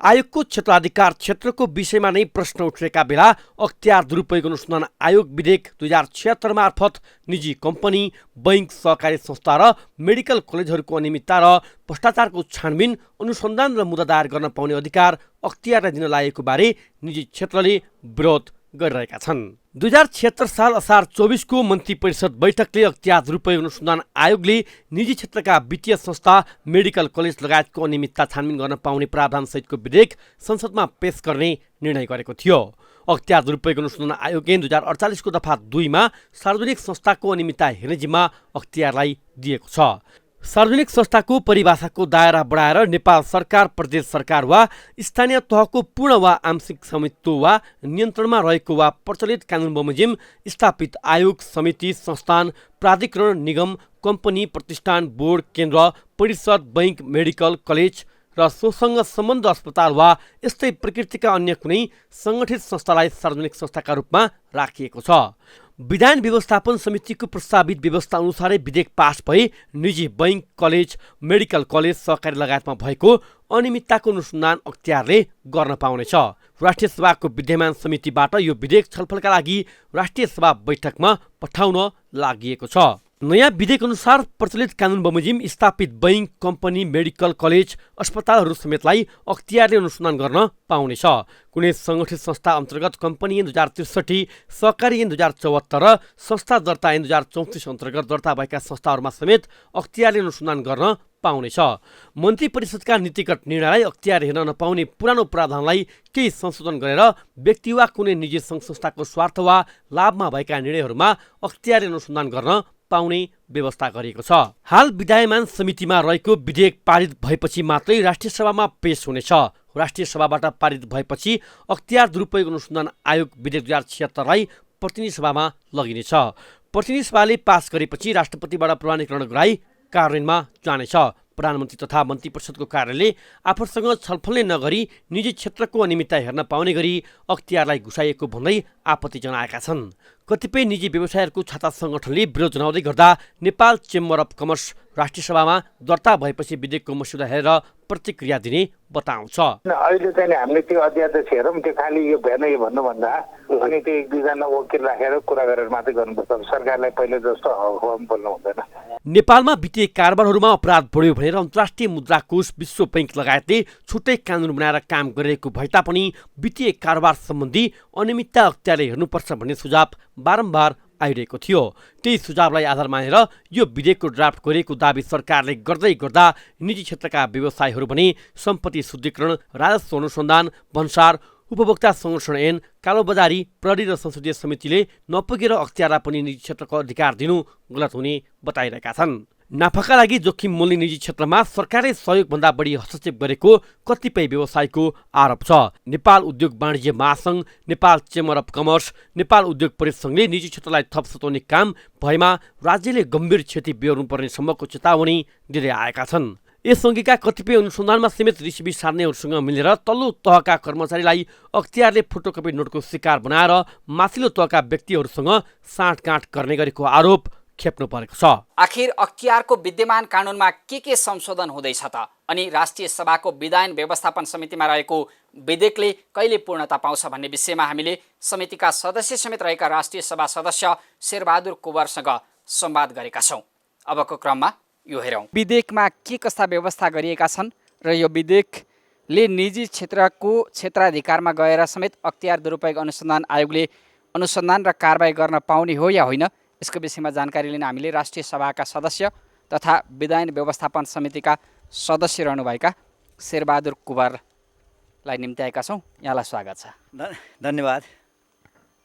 आयोगको क्षेत्राधिकार क्षेत्रको विषयमा नै प्रश्न उठेका बेला अख्तियार दुरुपयोग अनुसन्धान आयोग विधेयक 2076 मार्फत निजी कम्पनी, बैंक, सहकारी संस्था र मेडिकल कलेजहरूको अनियमितता र भ्रष्टाचारको छानबिन, अनुसन्धान र मुद्दा दायर गर्न पाउने अधिकार अख्तियारलाई दिन लागेको बारे निजी क्षेत्रले विरोध गरिरहेका छन्। 2076 साल असार 24 को मन्त्री परिषद बैठकले अख्तियार दुरुपयोग अनुसन्धान आयोगले निजी क्षेत्रका वित्तीय संस्था, मेडिकल कलेज लगायतको अनियमितता छानबिन गर्न पाउने प्रावधान सहितको विधेयक संसदमा पेश गर्ने निर्णय गरेको थियो। अख्तियार दुरुपयोग अनुसन्धान आयोग ऐन 2048 को दफा 2 मा सार्वजनिक संस्थाको अनियमितता हेर्ने जिम्मा अख्तियारलाई दिएको छ। सार्वजनिक संस्थाको परिभाषाको दायरा बढाएर नेपाल सरकार, प्रदेश सरकार वा स्थानीय तहको पूर्ण वा आंशिक स्वामित्व वा नियन्त्रणमा रहेको वा प्रचलित कानुन बमोजिम स्थापित आयोग, समिति, संस्थान, प्राधिकरण, निगम, कम्पनी, प्रतिष्ठान, बोर्ड, केन्द्र, परिषद, बैंक, मेडिकल कलेज र सोसँग सम्बन्ध अस्पताल वा यस्तै प्रकृतिका अन्य कुनै सङ्गठित संस्थालाई सार्वजनिक संस्थाका रूपमा राखिएको छ। विधान व्यवस्थापन समितिको प्रस्तावित व्यवस्था अनुसारै विधेयक पास भए निजी बैंक, कलेज, मेडिकल कलेज, सहकारी लगायतमा भएको अनियमितताको अनुसन्धान अख्तियारले गर्न पाउनेछ। राष्ट्रिय सभाको विद्यमान समितिबाट यो विधेयक छलफलका लागि राष्ट्रिय सभा बैठकमा पठाउन लागि छ। नयाँ विधेयक अनुसार प्रचलित कानुन बमोजिम स्थापित बैंक, कम्पनी, मेडिकल कलेज, अस्पतालहरू समेतलाई अख्तियारले अनुसन्धान गर्न पाउनेछ। कुनै सङ्गठित संस्था अन्तर्गत कम्पनी ऐन 2063, सहकारी ऐन 2074 र संस्था दर्ता ऐन 2034 अन्तर्गत दर्ता भएका संस्थाहरूमा समेत अख्तियारले अनुसन्धान गर्न पाउनेछ। मन्त्री परिषदका नीतिगत निर्णयलाई अख्तियार हेर्न नपाउने पुरानो प्रावधानलाई केही संशोधन गरेर व्यक्ति वा कुनै निजी सङ्घ संस्थाको स्वार्थ वा लाभमा भएका निर्णयहरूमा अख्तियारले अनुसन्धान गर्न पाउने व्यवस्था गरिएको छ। हाल विधायमान समितिमा रहेको विधेयक पारित भएपछि मात्रै राष्ट्रिय सभामा पेश हुनेछ। राष्ट्रिय सभाबाट पारित भएपछि अख्तियार दुरुपयोग अनुसन्धान आयोग विधेयक 2076 प्रतिनिधि सभामा लगिनेछ। प्रतिनिधि सभाले पास गरेपछि राष्ट्रपतिबाट प्रमाणीकरण गराई कार्यान्वयनमा जानेछ। प्रधानमन्त्री तथा मन्त्री परिषदको कार्यालयले आफूसँग छलफल नै नगरी निजी क्षेत्रको अनियमितता हेर्न पाउने गरी अख्तियारलाई घुसाइएको भन्दै आपत्ति जनाएका छन्। कतिपय निजी व्यवसायहरूको छाता सङ्गठनले विरोध जनाउँदै गर्दा नेपाल चेम्बर अफ कमर्स राष्ट्रिय सभामा दर्ता भएपछि विधेयकको मस्यौदा हेरेर प्रतिक्रिया दिने बताउँछ। अहिले चाहिँ हामीले त्यो अध्यादेश हेरौँ, त्यो खालि यो भएन यो भन्नुभन्दा अनि त्यो एक दुईजना वकिल राखेर कुरा गरेर मात्रै गर्नुपर्छ। सरकारलाई पहिले जस्तो हवाम बोल्नु हुँदैन। नेपालमा वित्तीय कारोबारहरूमा अपराध बढ्यो भनेर अन्तर्राष्ट्रिय मुद्रा कोष, विश्व बैंक लगायतले छुट्टै कानुन बनाएर काम गरिरहेको भए तापनि वित्तीय कारोबार सम्बन्धी अनियमितता अख्तियारले हेर्नुपर्छ भन्ने सुझाव बारम्बार आइरहेको थियो। त्यही सुझावलाई आधार मानेर यो विधेयकको ड्राफ्ट गरिएको दाबी सरकारले गर्दै गर्दा निजी क्षेत्रका व्यवसायहरू भने सम्पत्ति शुद्धिकरण, राजस्व अनुसन्धान, भन्सार, उपभोक्ता संरक्षण ऐन, कालोबजारी, प्रहरी र संसदीय समितिले नपुगेर अख्तियारलाई पनि निजी क्षेत्रको अधिकार दिनु गलत हुने बताइरहेका छन्। नाफाका लागि जोखिम मोल्ने निजी क्षेत्रमा सरकारले सहयोगभन्दा बढी हस्तक्षेप गरेको कतिपय व्यवसायको आरोप छ। नेपाल उद्योग वाणिज्य महासंघ, Nepal chamber of commerce, Nepal उद्योग परिसंघले निजी क्षेत्रलाई थप सताउने काम भएमा राज्यले गम्भीर क्षति बेहोर्नुपर्ने सम्मको चेतावनी दिँदै आएका छन्। यससँगैका कतिपय अनुसन्धानमा समेत रिसिभी सार्नेहरूसँग मिलेर तल्लो तहका कर्मचारीलाई अख्तियारले फोटोकपी नोटको शिकार बनाएर माथिल्लो तहका व्यक्तिहरूसँग साँठगाँठ गर्ने गरेको आरोप खेप्नु परेको छ। आखिर अख्तियारको विद्यमान कानुनमा के संशोधन हुँदैछ त? अनि राष्ट्रिय सभाको विधायन व्यवस्थापन समितिमा रहेको विधेयकले कहिले पूर्णता पाउँछ भन्ने विषयमा हामीले समितिका सदस्य समेत रहेका राष्ट्रिय सभा सदस्य शेरबहादुर कुँवरसँग संवाद गरेका छौँ। अबको क्रममा यो हेरौँ। विधेयकमा के कस्ता व्यवस्था गरिएका छन् र यो विधेयकले निजी क्षेत्रको क्षेत्राधिकारमा गएर समेत अख्तियार दुरुपयोग अनुसन्धान आयोगले अनुसन्धान र कारबाही गर्न पाउने हो या होइन, यसको विषयमा जानकारी लिन हामीले राष्ट्रिय सभाका सदस्य तथा विधायन व्यवस्थापन समितिका सदस्य रहनुभएका शेरबहादुर कुँवरलाई निम्त्याएका छौँ। यहाँलाई स्वागत छ। धन्यवाद।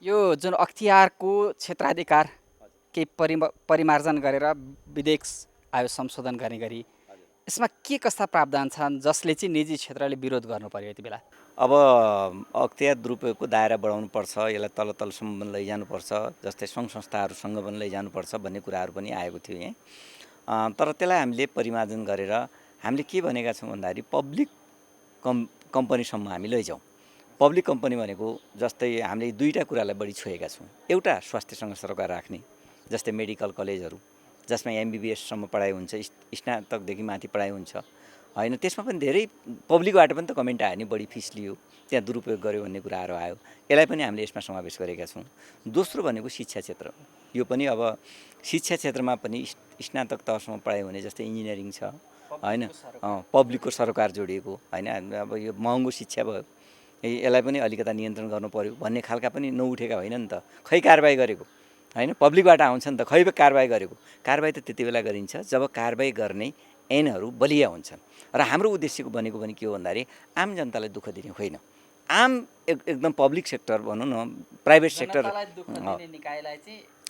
यो जुन अख्तियारको क्षेत्राधिकार केही परिमार्जन गरेर विधेयक आयो संशोधन गर्ने गरी, यसमा के कस्ता प्रावधान छन् जसले चाहिँ निजी क्षेत्रले विरोध गर्नु पर्यो यति बेला? अब अख्तियार दुरुपयोगको दायरा बढाउनुपर्छ, यसलाई तल तलसम्म पनि लैजानुपर्छ, जस्तै सङ्घ संस्थाहरूसँग पनि लैजानुपर्छ भन्ने कुराहरू पनि आएको थियो यहाँ। तर त्यसलाई हामीले परिमार्जन गरेर हामीले के भनेका छौँ भन्दाखेरि पब्लिक कम्पनीसम्म हामी लैजाउँ। पब्लिक कम्पनी भनेको जस्तै हामीले दुईवटा कुरालाई बढी छोएका छौँ। एउटा स्वास्थ्यसँग सरोकार राख्ने, जस्तै मेडिकल कलेजहरू जसमा MBBS सम्म पढाइ हुन्छ, स्नातकदेखि माथि पढाइ हुन्छ होइन, त्यसमा पनि धेरै पब्लिकबाट पनि त कमेन्ट आयो नि, बढी फिस लियो, त्यहाँ दुरुपयोग गर्यो भन्ने कुराहरू आयो। यसलाई पनि हामीले यसमा समावेश गरेका छौँ। दोस्रो भनेको शिक्षा क्षेत्र, यो पनि अब शिक्षा क्षेत्रमा पनि स्नातक तहसम्म पढाइ हुने, जस्तै इन्जिनियरिङ छ होइन, पब्लिकको सरोकार जोडिएको होइन, अब यो महँगो शिक्षा भयो, यसलाई पनि अलिकता नियन्त्रण गर्नु पर्यो भन्ने खालका पनि नउठेका होइन नि त। खै कारबाही गरेको होइन, पब्लिकबाट आउँछ नि त, खै कारबाही गरेको। कारबाही त त्यति बेला गरिन्छ जब कारबाही गर्ने ऐनहरू बलिया हुन्छन्। र हाम्रो उद्देश्यको भनेको पनि के हो भन्दाखेरि आम जनतालाई दुःख दिने होइन, आम एकदम पब्लिक सेक्टर भनौँ न, प्राइभेट सेक्टर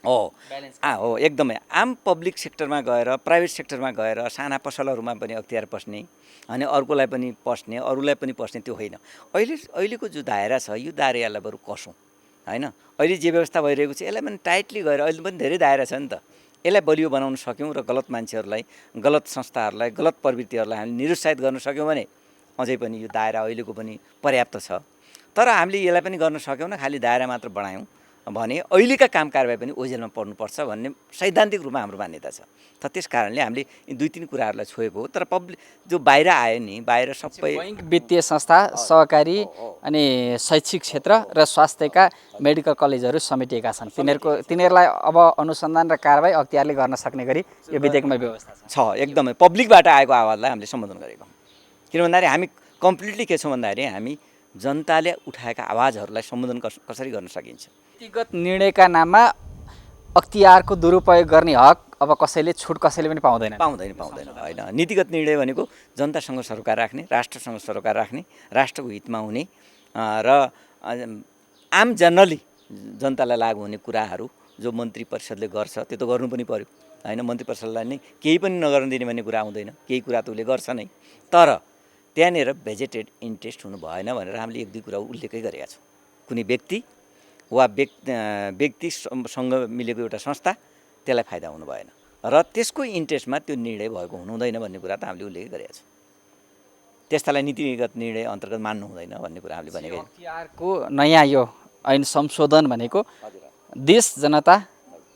हो एकदमै आम पब्लिक सेक्टरमा गएर, प्राइभेट सेक्टरमा गएर साना पसलहरूमा पनि अख्तियार पस्ने अनि अर्कोलाई पनि पस्ने, अरूलाई पनि पस्ने त्यो होइन। अहिलेको जो दायरा छ यो दायरालाई बरु कसौँ होइन। अहिले जे व्यवस्था भइरहेको छ यसलाई पनि टाइटली गएर, अहिले पनि धेरै दायरा छ नि त, यसलाई बलियो बनाउन सक्यौँ र गलत मान्छेहरूलाई, गलत संस्थाहरूलाई, गलत प्रवृत्तिहरूलाई हामी निरुत्साहित गर्न सक्यौँ भने अझै पनि यो दायरा अहिलेको पनि पर्याप्त छ। तर हामीले यसलाई पनि गर्न सकेनौँ, खालि दायरा मात्र बढायौँ भने अहिलेका काम कारबाही पनि ओझेलमा पर्नुपर्छ भन्ने सैद्धान्तिक रूपमा हाम्रो मान्यता छ। त त्यस कारणले हामीले यी दुई तिन कुराहरूलाई छोएको हो। तर पब्लिक जो बाहिर आयो नि, बाहिर सबै वित्तीय संस्था, सहकारी अनि शैक्षिक क्षेत्र र स्वास्थ्यका मेडिकल कलेजहरू समेटिएका छन्। तिनीहरूलाई अब अनुसन्धान र कारबाही अख्तियारले गर्न सक्ने गरी यो विधेयकमा व्यवस्था छ। एकदमै पब्लिकबाट आएको आवाजलाई हामीले सम्बोधन गरेको, किन भन्दाखेरि हामी कम्प्लिटली के छौँ भन्दाखेरि हामी जनताले उठाएका आवाजहरूलाई सम्बोधन कसरी गर्न सकिन्छ। नीतिगत निर्णयका नाममा अख्तियारको दुरुपयोग गर्ने हक अब कसैले पनि पाउँदैन होइन। नीतिगत निर्णय भनेको जनतासँग सरोकार राख्ने, राष्ट्रसँग सरोकार राख्ने, राष्ट्रको हितमा हुने र आम जनरली जनतालाई लागु हुने कुराहरू जो मन्त्री परिषदले गर्छ त्यो त गर्नु पनि पर्यो होइन। मन्त्री परिषदलाई नै केही पनि नगर्न दिने भन्ने कुरा हुँदैन, केही कुरा त उसले गर्छ नै। तर त्यहाँनिर भेजेटेड इन्ट्रेस्ट हुनु भएन भनेर हामीले एक दुई कुरा उल्लेखै गरेका छौँ। कुनै व्यक्ति वा व्यक्तिसँग मिलेको एउटा संस्था, त्यसलाई फाइदा हुनु भएन र त्यसको इन्ट्रेस्टमा त्यो निर्णय भएको हुनुहुँदैन भन्ने कुरा त हामीले उल्लेख गरेका छौँ। त्यस्तालाई नीतिगत निर्णय अन्तर्गत मान्नु हुँदैन भन्ने कुरा हामीले भनेको। अख्तियारको नयाँ यो ऐन संशोधन भनेको देश, जनता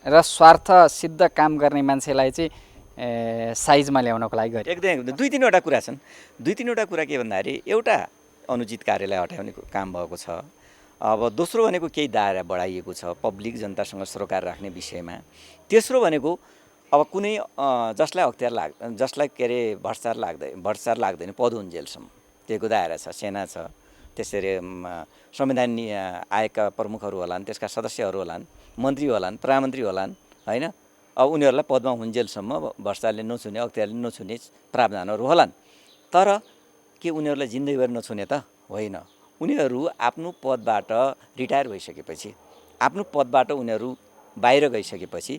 र स्वार्थ सिद्ध काम गर्ने मान्छेलाई चाहिँ साइजमा ल्याउनको लागि गरे। एकदम दुई तिनवटा कुरा छन्। दुई तिनवटा कुरा के भन्दाखेरि एउटा अनुचित कार्यलाई हटाउने काम भएको छ। अब दोस्रो भनेको केही दायरा बढाइएको छ पब्लिक जनतासँग सरोकार राख्ने विषयमा। तेस्रो भनेको अब कुनै जसलाई के अरे भ्रष्टाचार लाग्दैन पद हुन्जेलसम्म त्यसको दायरा छ, सेना छ, त्यसरी संविधान आयोगका प्रमुखहरू होलान्, त्यसका सदस्यहरू होलान्, मन्त्री होलान्, प्रधानमन्त्री होलान् होइन। अब उनीहरूलाई पदमा हुन्जेलसम्म भ्रष्टाचारले नछुने, अख्तियारले नछुने प्रावधानहरू होलान्। तर के उनीहरूलाई जिन्दगीभर नछुने त होइन। उनीहरू आफ्नो पदबाट रिटायर भइसकेपछि, आफ्नो पदबाट उनीहरू बाहिर गइसकेपछि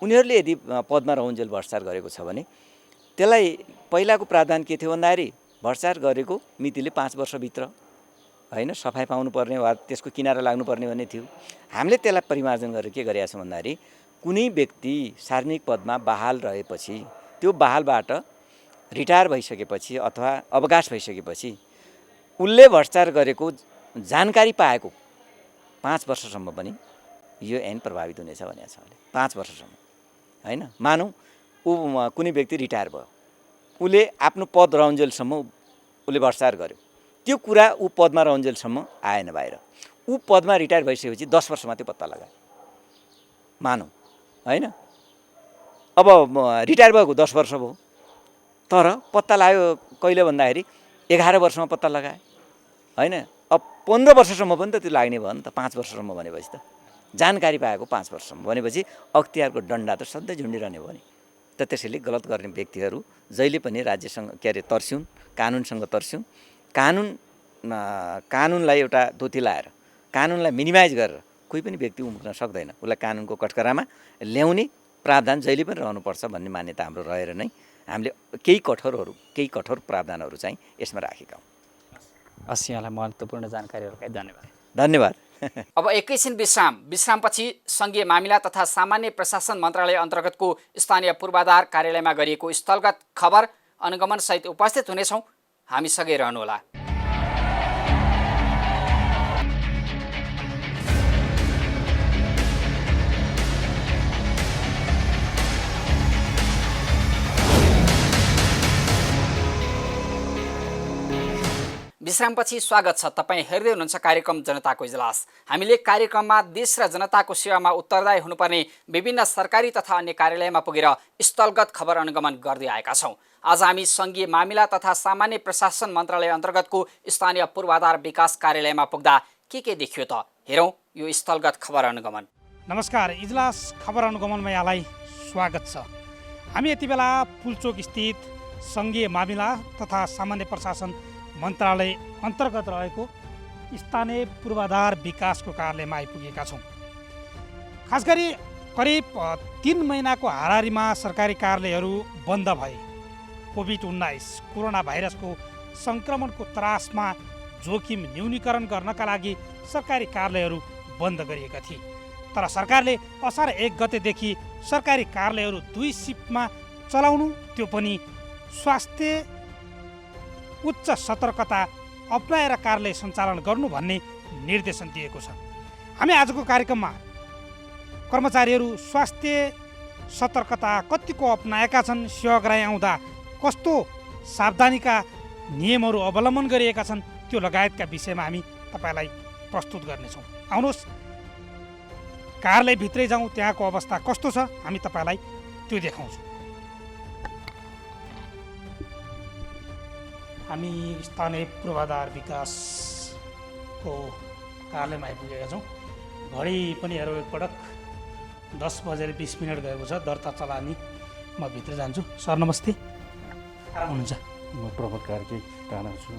उनीहरूले यदि पदमा रहउन्जेल भ्रष्टाचार गरेको छ भने त्यसलाई पहिलाको प्रावधान के थियो भन्दाखेरि भ्रष्टाचार गरेको मितिले 5 वर्षभित्र होइन सफाइ पाउनुपर्ने वा त्यसको किनारा लाग्नुपर्ने भन्ने थियो। हामीले त्यसलाई परिमार्जन गरेर के गरेका छौँ भन्दाखेरि कुनै व्यक्ति सार्वजनिक पदमा बहाल रहेपछि त्यो बहालबाट रिटायर भइसकेपछि अथवा अवकाश भइसकेपछि उसले भ्रष्टाचार गरेको जानकारी पाएको 5 वर्षसम्म पनि यो ऐन प्रभावित हुनेछ भनेको छ। 5 वर्षसम्म होइन, मानौँ ऊ कुनै व्यक्ति रिटायर भयो, उसले आफ्नो पद रहन्जेलसम्म उसले भ्रष्टाचार गर्यो, त्यो कुरा ऊ पदमा रहन्जेलसम्म आएन बाहिर, ऊ पदमा रिटायर भइसकेपछि 10 वर्षमा त्यो पत्ता लगायो मानौँ होइन। अब रिटायर भएको 10 वर्ष भयो, तर पत्ता लाग्यो कहिले भन्दाखेरि 11 वर्षमा पत्ता लगाए होइन। अब 15 वर्षसम्म पनि त त्यो लाग्ने भयो नि त, 5 वर्षसम्म भनेपछि त जानकारी पाएको 5 वर्षसम्म भनेपछि अख्तियारको डन्डा त सधैँ झुन्डिरहने भयो नि त। त्यसैले गलत गर्ने व्यक्तिहरू जहिले पनि राज्यसँग के अरे तर्स्यौँ, कानुनसँग तर्स्यौँ, कानुनलाई एउटा दोती लाएर कानुनलाई मिनिमाइज गरेर कोही पनि व्यक्ति उम्कन सक्दैन। उसलाई कानुनको कठघरामा ल्याउने प्रावधान जहिले पनि रहनुपर्छ भन्ने मान्यता हाम्रो रहेर नै हामीले केही कठोर प्रावधानहरू चाहिँ यसमा राखेका हौँ। हस्, यहाँलाई महत्त्वपूर्ण जानकारीहरूका धन्यवाद। धन्यवाद। अब एकैछिन विश्रामपछि सङ्घीय मामिला तथा सामान्य प्रशासन मन्त्रालय अन्तर्गतको स्थानीय पूर्वाधार कार्यालयमा गरिएको स्थलगत खबर अनुगमन सहित उपस्थित हुनेछौँ। हामीसँगै रहनुहोला। विश्रामपछि स्वागत छ। तपाईँ हेर्दै हुनुहुन्छ कार्यक्रम जनताको इजलास। हामीले कार्यक्रममा देश र जनताको सेवामा उत्तरदायी हुनुपर्ने विभिन्न सरकारी तथा अन्य कार्यालयमा पुगेर स्थलगत खबर अनुगमन गर्दै आएका छौँ। आज हामी सङ्घीय मामिला तथा सामान्य प्रशासन मन्त्रालय अन्तर्गतको स्थानीय पूर्वाधार विकास कार्यालयमा पुग्दा के देखियो त हेरौँ यो स्थलगत खबर अनुगमन। नमस्कार, इजलास खबर अनुगमनमा यहाँलाई स्वागत छ। हामी यति बेला पुलचोक स्थित सङ्घीय मामिला तथा सामान्य प्रशासन मन्त्रालय अन्तर्गत रहेको स्थानीय पूर्वाधार विकासको कार्यालयमा आइपुगेका छौँ। खास गरी करिब 3 महिनाको हाराहारीमा सरकारी कार्यालयहरू बन्द भए। कोभिड-19 कोरोना भाइरसको सङ्क्रमणको त्रासमा जोखिम न्यूनीकरण गर्नका लागि सरकारी कार्यालयहरू बन्द गरिएका थिए। तर सरकारले असार 1 गतेदेखि सरकारी कार्यालयहरू 2 सिफ्टमा चलाउनु, त्यो पनि स्वास्थ्य उच्च सतर्कता अप्नाएर कार्यालय सञ्चालन गर्नु भन्ने निर्देशन दिएको छ। हामी आजको कार्यक्रममा कर्मचारीहरू स्वास्थ्य सतर्कता कतिको अप्नाएका छन्, सेवाग्राही आउँदा कस्तो सावधानीका नियमहरू अवलम्बन गरिएका छन्, त्यो लगायतका विषयमा हामी तपाईँलाई प्रस्तुत गर्नेछौँ। आउनुहोस् कार्यालयभित्रै जाउँ, त्यहाँको अवस्था कस्तो छ हामी तपाईँलाई त्यो देखाउँछौँ। हामी स्थानीय पूर्वाधार विकासको कार्यालयमा आइपुगेका छौँ। घडी पनि हेरौँ एकपटक 10:20 गएको छ। दर्ता चलानी म भित्र जान्छु। सर नमस्ते, आराम हुनुहुन्छ? म प्रमोद कार्की टाढा छु।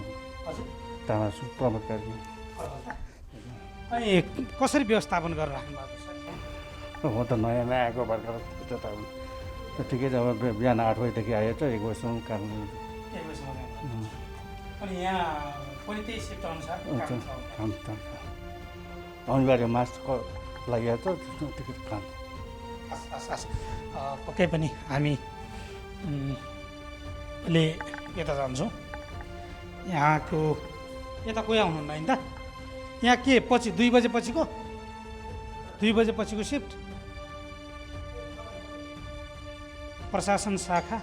प्रमोद कार्की। अनि कसरी व्यवस्थापन गरेर राख्नु भएको छ? म त नयाँ आएको भर्खर जता ठिकै छ। अब बिहान 8 बजीदेखि आएछ, 1 बजीसम्म काम गर्नु। अनि यहाँ पनि त्यही सिफ्ट अनुसार अनिवार्य मास्क लागि टिकट काम। पक्कै पनि हामी ले यता जान्छौँ। यहाँको यता कोही आउनुहुन्न नि त? यहाँ के पछि 2 बजेपछिको 2 बजेपछिको सिफ्ट प्रशासन शाखा।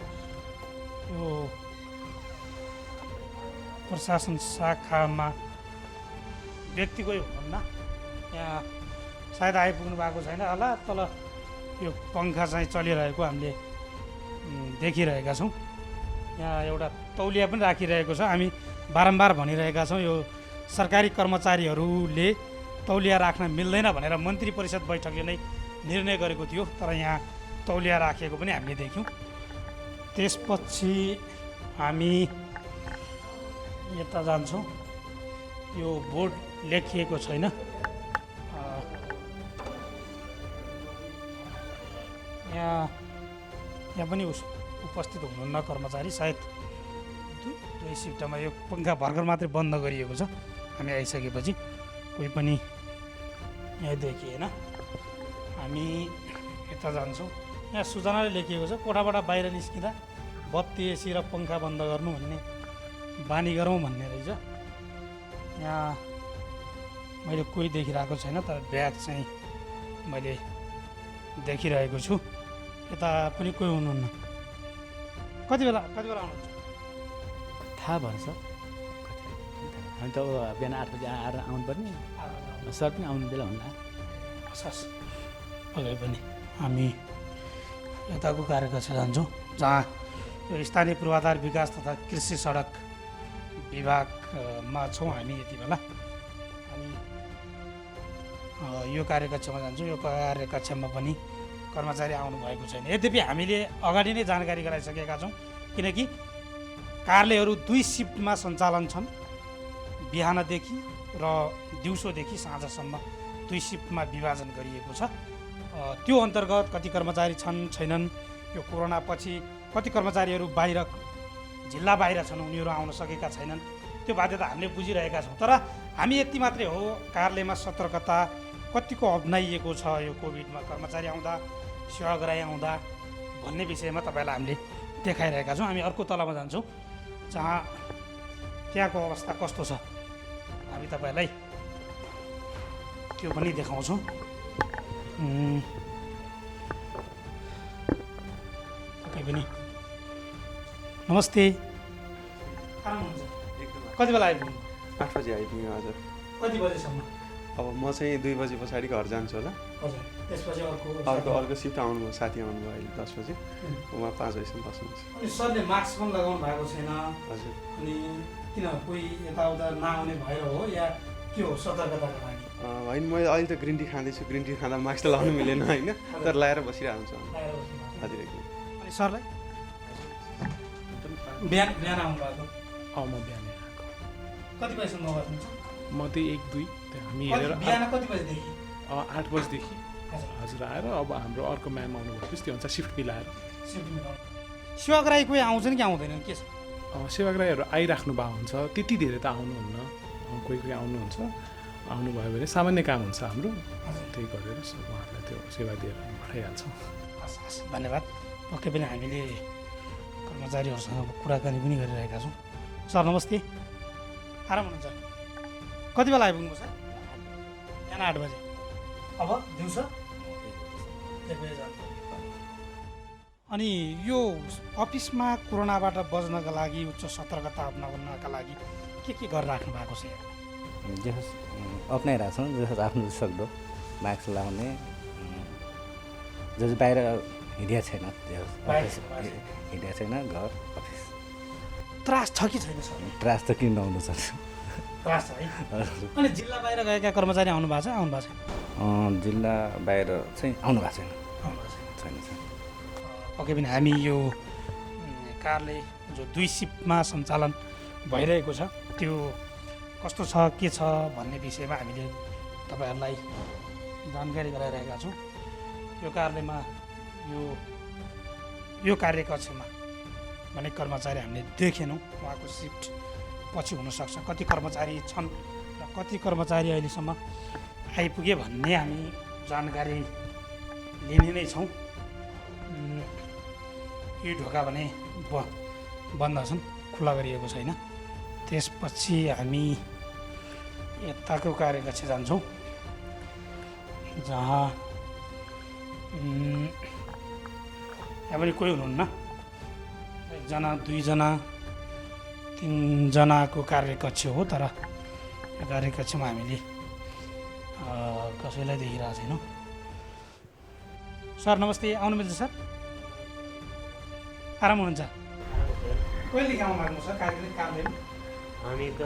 यो प्रशासन शाखामा व्यक्ति कोही हुनुहुन्न। यहाँ सायद आइपुग्नु भएको छैन होला। तल यो पङ्खा चाहिँ चलिरहेको हामीले देखिरहेका छौँ। यहाँ एउटा तौलिया पनि राखिरहेको छ। हामी बारम्बार भनिरहेका छौँ यो सरकारी कर्मचारीहरूले तौलिया राख्न मिल्दैन भनेर मन्त्री परिषद बैठकले नै निर्णय गरेको थियो। तर यहाँ तौलिया राखेको पनि हामीले देख्यौँ। त्यसपछि हामी यता जान्छौँ। यो बोर्ड लेखिएको छैन। यहाँ पनि उपस्थित हुनुहुन्न कर्मचारी सायद दुई सिफ्टमा यो पङ्खा भर्खर मात्रै बन्द गरिएको छ हामी आइसकेपछि कोही पनि यहाँ देखिएन हामी यता जान्छौँ यहाँ सूचनाले लेखिएको छ कोठाबाट बाहिर निस्किँदा बत्ती एसी र पङ्खा बन्द गर्नु भन्ने बानी गरौँ भन्ने रहेछ यहाँ मैले कोही देखिरहेको छैन तर ब्याग चाहिँ मैले देखिरहेको छु यता पनि कोही हुनुहुन्न कति बेला आउनुहुन्छ थाहा भन्छ हामी त बिहान 8 बजी आएर आउनुपर्ने सर पनि आउनु बेला हुन्न हस् पक्कै पनि हामी यताको कार्यकक्ष जान्छौँ जहाँ यो स्थानीय पूर्वाधार विकास तथा कृषि सडक विभागमा छौँ हामी यति बेला अनि यो कार्यकक्षमा जान्छौँ यो कार्यकक्षमा पनि कर्मचारी आउनुभएको छैन यद्यपि हामीले अगाडि नै जानकारी गराइसकेका छौँ किनकि कार्यालयहरू 2 सिफ्टमा सञ्चालन छन् बिहानदेखि र दिउँसोदेखि साँझसम्म 2 सिफ्टमा विभाजन गरिएको छ त्यो अन्तर्गत कति कर्मचारी छन् छैनन् यो कोरोना पछि कति कर्मचारीहरू बाहिर जिल्ला बाहिर छन् उनीहरू आउन सकेका छैनन् त्यो बाध्यता हामीले बुझिरहेका छौँ तर हामी यति मात्रै हो कार्यालयमा सतर्कता कतिको अप्नाइएको छ यो कोभिडमा कर्मचारी आउँदा सेवाग्राही आउँदा भन्ने विषयमा तपाईँलाई हामीले देखाइरहेका छौँ हामी अर्को तलमा जान्छौँ जहाँ त्यहाँको अवस्था कस्तो छ हामी तपाईँलाई त्यो पनि देखाउँछौँ पक्कै पनि नमस्ते कति बेला आइपुग्नु 8 बजी आइपुग्यो हजुर कति बजेसम्म अब म चाहिँ 2 बजी पछाडि घर जान्छु होला हजुर त्यसपछि अर्को सिफ्ट आउनुभयो साथी आउनुभयो अहिले 10 बजी उहाँ 5 बजीसम्म बस्नुहुन्छ अनि सरले मास्क पनि लगाउनु भएको छैन हजुर अनि किन कोही यताउता नआउने भएर हो या के हो सतर्कताको लागि होइन म अहिले त ग्रिन टी खाँदैछु ग्रिन टी खाँदा मास्क त लगाउनु मिलेन होइन तर लगाएर बसिरहेको हुन्छ हजुर एकदम अनि सरलाई बिहान आउनु भएको म बिहानै आएको कति बजीसम्म गर्नुहुन्छ म त्यही 1-2 हामी हेरेर बिहान कति बजीदेखि 8 बजीदेखि हजुर आएर अब हाम्रो अर्को म्याम आउनुभएपछि त्यो अनुसार सिफ्ट मिलाएर सेवाग्राही कोही आउँछन् कि आउँदैनन् के छ सेवाग्राहीहरू आइराख्नु भएको हुन्छ त्यति धेरै त आउनुहुन्न कोही आउनुहुन्छ आउनुभयो भने सामान्य काम हुन्छ हाम्रो त्यही गरेर उहाँहरूलाई त्यो सेवा दिएर पठाइहाल्छौँ हस् धन्यवाद पक्कै पनि हामीले कर्मचारीहरूसँग कुराकानी पनि गरिरहेका छौँ सर नमस्ते आराम हुनुहुन्छ कति बेला आइपुग्नु सर बिहान 8 बजे अब दिउँसो 1 बजे जानु अनि यो अफिसमा कोरोनाबाट बच्नका लागि उच्च सतर्कता अप्नाउनका लागि के गरिराख्नु भएको छ जे होस् अप्नाइरहेको छौँ जे होस् आफ्नो सक्दो मास्क लगाउने जो बाहिर हिँडिया छैन जे होस् हिँडिया छैन घर अफिस त्रास छ कि छैन सर त्रास त किन नहुनु छ त्रास है अनि जिल्ला बाहिर गएका कर्मचारी आउनु भएको छ जिल्ला बाहिर चाहिँ आउनु भएको छैन पक्कै पनि हामी यो कार्यालय जो 2 सिफ्टमा सञ्चालन भइरहेको छ त्यो कस्तो छ के छ भन्ने विषयमा हामीले तपाईँहरूलाई जानकारी गराइरहेका छौँ यो कार्यालयमा यो कार्यकक्षमा भने कर्मचारी हामीले देखेनौँ उहाँको सिफ्ट पछि हुनसक्छ कति कर्मचारी छन् र कति कर्मचारी अहिलेसम्म आइपुगे भन्ने हामी जानकारी लिने नै छौँ यो ढोका भने बन्द छन् खुला गरिएको छैन त्यसपछि हामी यताको कार्यकक्ष जान्छौँ जहाँ यहाँ पनि कोही हुनुहुन्न 1 जना 2 जना 3 जनाको कार्यकक्ष हो तर यो कार्यकक्षमा हामीले कसैलाई देखिरहेको छैनौँ सर नमस्ते आउनु मिल्छ सर आराम हुनुहुन्छ कहिलेदेखि आउनु भएको सर कार्यालय हामी त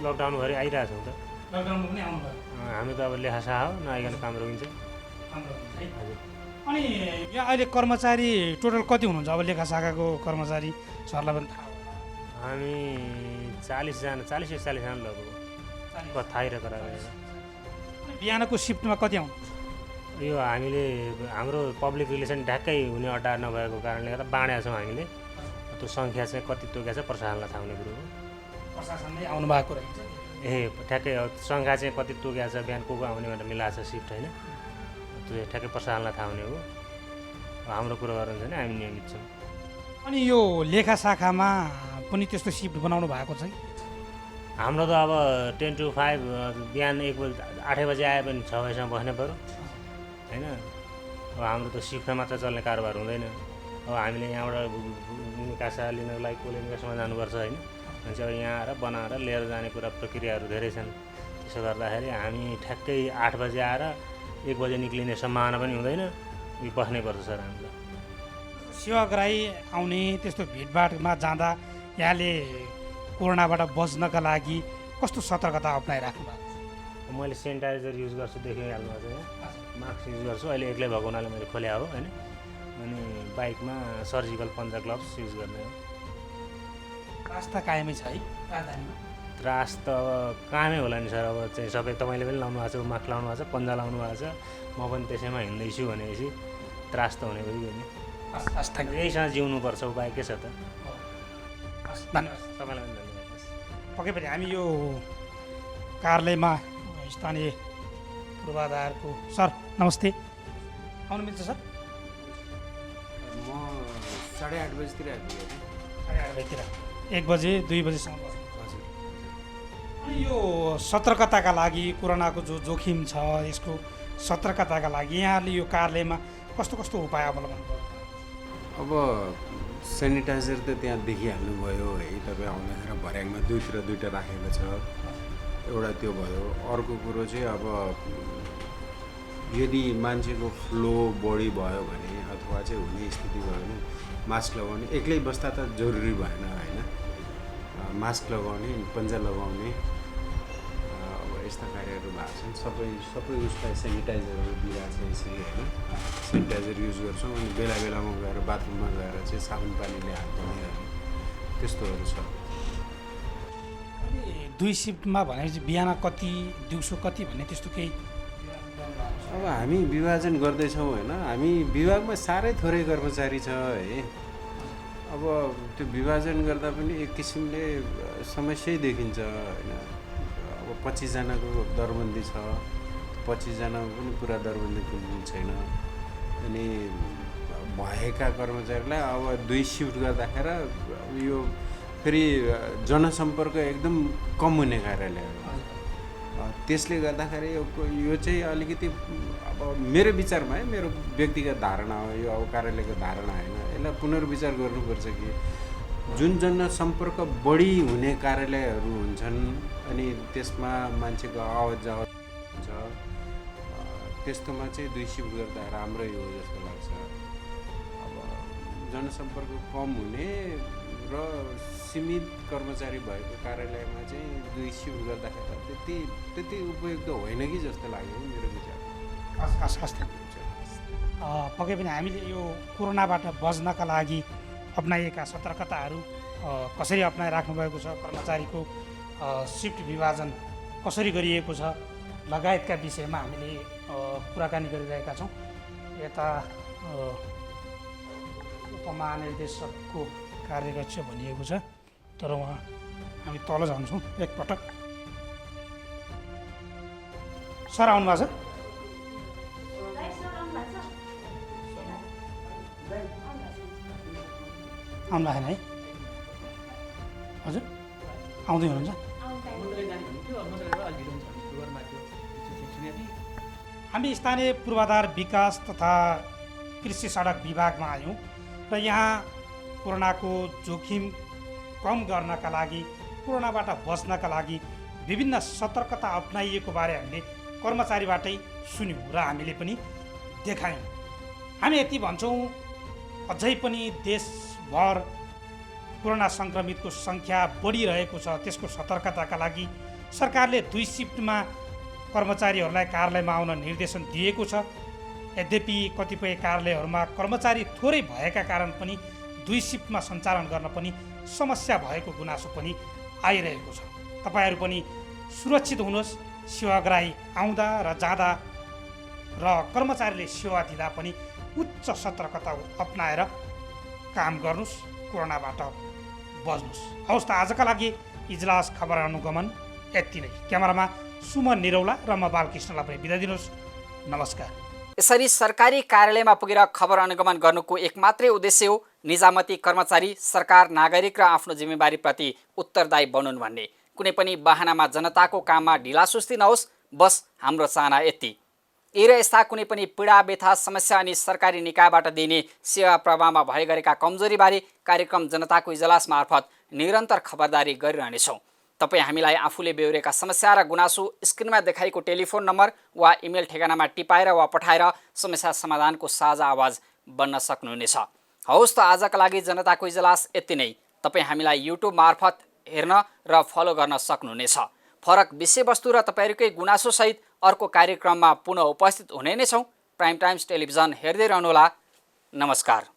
लकडाउन भएर आइरहेछौँ त लकडाउनमा पनि आउनु भयो हामी त अब लेखासाह हो नआइकन काम रोकिन्छ अनि यहाँ अहिले कर्मचारी टोटल कति हुनुहुन्छ अब लेखा शाखाको कर्मचारी सरलाई पनि थाहा हामी 40 जना 40-41 जना लगभग कथाइ र गराएर बिहानको सिफ्टमा कति आउनु यो हामीले हाम्रो पब्लिक रिलेसन ढ्याक्कै हुने अड्डा नभएको कारणले गर्दा बाँडेका छौँ हामीले। त्यो सङ्ख्या चाहिँ कति तोकेको छ प्रशासनलाई थाहा हुने कुरो हो। प्रशासनले आउनु भएको रहेछ। ठ्याक्कै सङ्ख्या चाहिँ कति तोकेको छ, बिहान को आउने भनेर मिलाएको छ सिफ्ट होइन, त्यो ठ्याक्कै प्रशासनलाई थाहा हुने हो। हाम्रो कुरो गर्नु छ भने हामी नियमित छौँ। अनि यो लेखा शाखामा पनि त्यस्तो सिफ्ट बनाउनु भएको छ कि? हाम्रो त अब 10 to 5 बिहान 8 बजे आए पनि 6 बजीसम्म बस्नु पऱ्यो होइन। अब हाम्रो त सिफ्टमा मात्र चल्ने कारोबार हुँदैन। अब हामीले यहाँबाट निकासा लिनको लागि कोलेनिकासम्म जानुपर्छ होइन। अनि चाहिँ अब यहाँ आएर बनाएर लिएर जाने कुरा प्रक्रियाहरू धेरै छन्। त्यसो गर्दाखेरि हामी ठ्याक्कै 8 बजे आएर 1 बजे निक्लिने सम्भावना पनि हुँदैन, बस्नै पर्छ सर हामीलाई। सेवाग्राही आउने त्यस्तो भिडभाडमा जाँदा यहाँले कोरोनाबाट बच्नका लागि कस्तो सतर्कता अप्नाइराख्नु भएको छ? मैले सेनिटाइजर युज गर्छु, देखिहाल्नु भएको छ यहाँ। मास्क युज गर्छु, अहिले एक्लै भएको हुनाले मैले खोले हो होइन। अनि बाइकमा सर्जिकल पन्जा ग्लोभ्स युज गर्ने हो। त्रास त कायमै छ है राजधानीमा? त्रास त अब कामै होला नि सर। अब चाहिँ सबै तपाईँले पनि लाउनु भएको छ, मास्क लाउनु भएको छ, पन्जा लाउनु भएको छ, म पनि त्यसैमा हिँड्दैछु भनेपछि त्रास त हुने भयो नि। यहीसँग जिउनुपर्छ, उपाय के छ त? तपाईँलाई पनि धन्यवाद। पक्कै पनि हामी यो कार्यालयमा स्थानीय पूर्वाधारको सर नमस्ते, आउनु मिल्छ सर? म 8:30 बजीतिर आइपुगेँ। 8:30 बजीतिर 1 बजे 2 बजीसम्म बस्नु। हजुर। अनि यो सतर्कताका लागि कोरोनाको जो जोखिम छ यसको सतर्कताका लागि यहाँले यो कार्यालयमा कस्तो कस्तो उपाय अवलम्बन गर्नु? अब सेनिटाइजर त त्यहाँ देखिहाल्नु भयो है, तपाईँ आउँदाखेरि भर्याङमा दुईवटा राखेको छ। एउटा त्यो भयो। अर्को कुरो चाहिँ अब यदि मान्छेको फ्लो बढी भयो भने अथवा चाहिँ हुने स्थिति भयो भने मास्क लगाउने, एक्लै बस्दा त जरुरी भएन होइन। मास्क लगाउने, पन्जा लगाउने, अब यस्ता कार्यहरू भएको छन्। सबै उसलाई सेनिटाइजरहरू दिइरहेको छ यसरी होइन। सेनिटाइजर युज गर्छौँ। अनि बेला बेलामा गएर बाथरुममा गएर चाहिँ साबुन पानीले हात धुने त्यस्तोहरू छ। अनि 2 सिफ्टमा भनेपछि बिहान कति दिउँसो कति भन्ने त्यस्तो केही? अब हामी विभाजन गर्दैछौँ होइन। हामी विभागमा साह्रै थोरै कर्मचारी छ है। अब त्यो विभाजन गर्दा पनि एक किसिमले समस्यै देखिन्छ होइन। अब 25 जनाको दरबन्दी छ, 25 जनाको पनि पुरा दरबन्दी पुग्नु छैन। अनि भएका कर्मचारीलाई अब 2 सिफ्ट गर्दाखेरि यो फेरि जनसम्पर्क एकदम कम हुने कार्यालय हो। त्यसले गर्दाखेरि यो चाहिँ अलिकति अब मेरो विचारमा है, मेरो व्यक्तिगत धारणा हो, यो अब कार्यालयको धारणा होइन। यसलाई पुनर्विचार गर्नुपर्छ कि जुन जनसम्पर्क बढी हुने कार्यालयहरू हुन्छन् अनि त्यसमा मान्छेको आवत जावत हुन्छ, त्यस्तोमा चाहिँ 2 सिफ्ट गर्दा राम्रै हो जस्तो लाग्छ। अब जनसम्पर्क कम हुने र सीमित कर्मचारी भएको कार्यालयमा चाहिँ 2 सिफ्ट गर्दाखेरि त्यति उपयुक्त होइन कि जस्तो लाग्यो मेरो विचार। पक्कै पनि हामीले यो कोरोनाबाट बच्नका लागि अप्नाइएका सतर्कताहरू कसरी अप्नाइराख्नु भएको छ, कर्मचारीको सिफ्ट विभाजन कसरी गरिएको छ लगायतका विषयमा हामीले कुराकानी गरिरहेका छौँ। यता उपमहानिर्देशकको कार्यकक्ष भनिएको छ, तर उहाँ हामी तल जान्छौँ एकपटक। सर आउनु भएको छ? आउनु भएको है? हजुर आउँदै हुनुहुन्छ? हामी स्थानीय पूर्वाधार विकास तथा कृषि सडक विभागमा आयौँ र यहाँ कोरोनाको जोखिम कम गर्नका लागि, कोरोनाबाट बच्नका लागि विभिन्न सतर्कता अप्नाइएको बारे हामीले कर्मचारीबाटै सुन्यौँ र हामीले पनि देखायौँ। हामी यति भन्छौँ, अझै पनि देशभर कोरोना सङ्क्रमितको सङ्ख्या बढिरहेको छ। त्यसको सतर्कताका लागि सरकारले 2 सिफ्टमा कर्मचारीहरूलाई कार्यालयमा आउन निर्देशन दिएको छ। यद्यपि कतिपय कार्यालयहरूमा कर्मचारी थोरै भएका कारण पनि 2 सिफ्टमा सञ्चालन गर्न पनि समस्या भएको गुनासो पनि आइरहेको छ। तपाईँहरू पनि सुरक्षित हुनुहोस्। सेवाग्राही आउँदा र जाँदा र कर्मचारीले सेवा दिँदा पनि उच्च सतर्कता अपनाएर काम गर्नुहोस्, कोरोनाबाट बच्नुहोस्। हवस् त, आजका लागि इजलास खबर अनुगमन यति नै। क्यामेरामा सुमन निरौला र म बालकृष्णलाई पनि बिदा दिनुहोस्। नमस्कार। यसरी सरकारी कार्यालयमा पुगेर खबर अनुगमन गर्नुको एक मात्रै उद्देश्य हो निजामती कर्मचारी, सरकार, नागरिक र आफ्नो जिम्मेवारीप्रति उत्तरदायी बनुन् भन्ने। कुनै पनि बहानामा जनताको काममा ढिलासुस्ती नहोस्, बस हाम्रो चाहना यति। र यस्ता कुनै पनि पीडा, व्यथा, समस्या अनि सरकारी निकायबाट दिने सेवा प्रवाहमा भए गरेका कमजोरीबारे कार्यक्रम जनताको इजलास मार्फत निरन्तर खबरदारी गरिरहनेछौँ। तपाईँ हामीलाई आफूले बेहोरेका समस्या र गुनासो स्क्रिनमा देखाएको टेलिफोन नम्बर वा इमेल ठेगानामा टिपाएर वा पठाएर समस्या समाधानको साझा आवाज बन्न सक्नुहुनेछ। हवस् त, आजका लागि जनताको इजलास यति नै। तपाईँ हामीलाई युट्युब मार्फत हेर्न र फलो गर्न सक्नुहुनेछ। फरक विषयवस्तु र तपाईँहरूकै गुनासोसहित अर्को कार्यक्रममा पुनः उपस्थित हुने नै छौँ। प्राइम टाइम्स टेलिभिजन हेर्दै रहनुहोला। नमस्कार।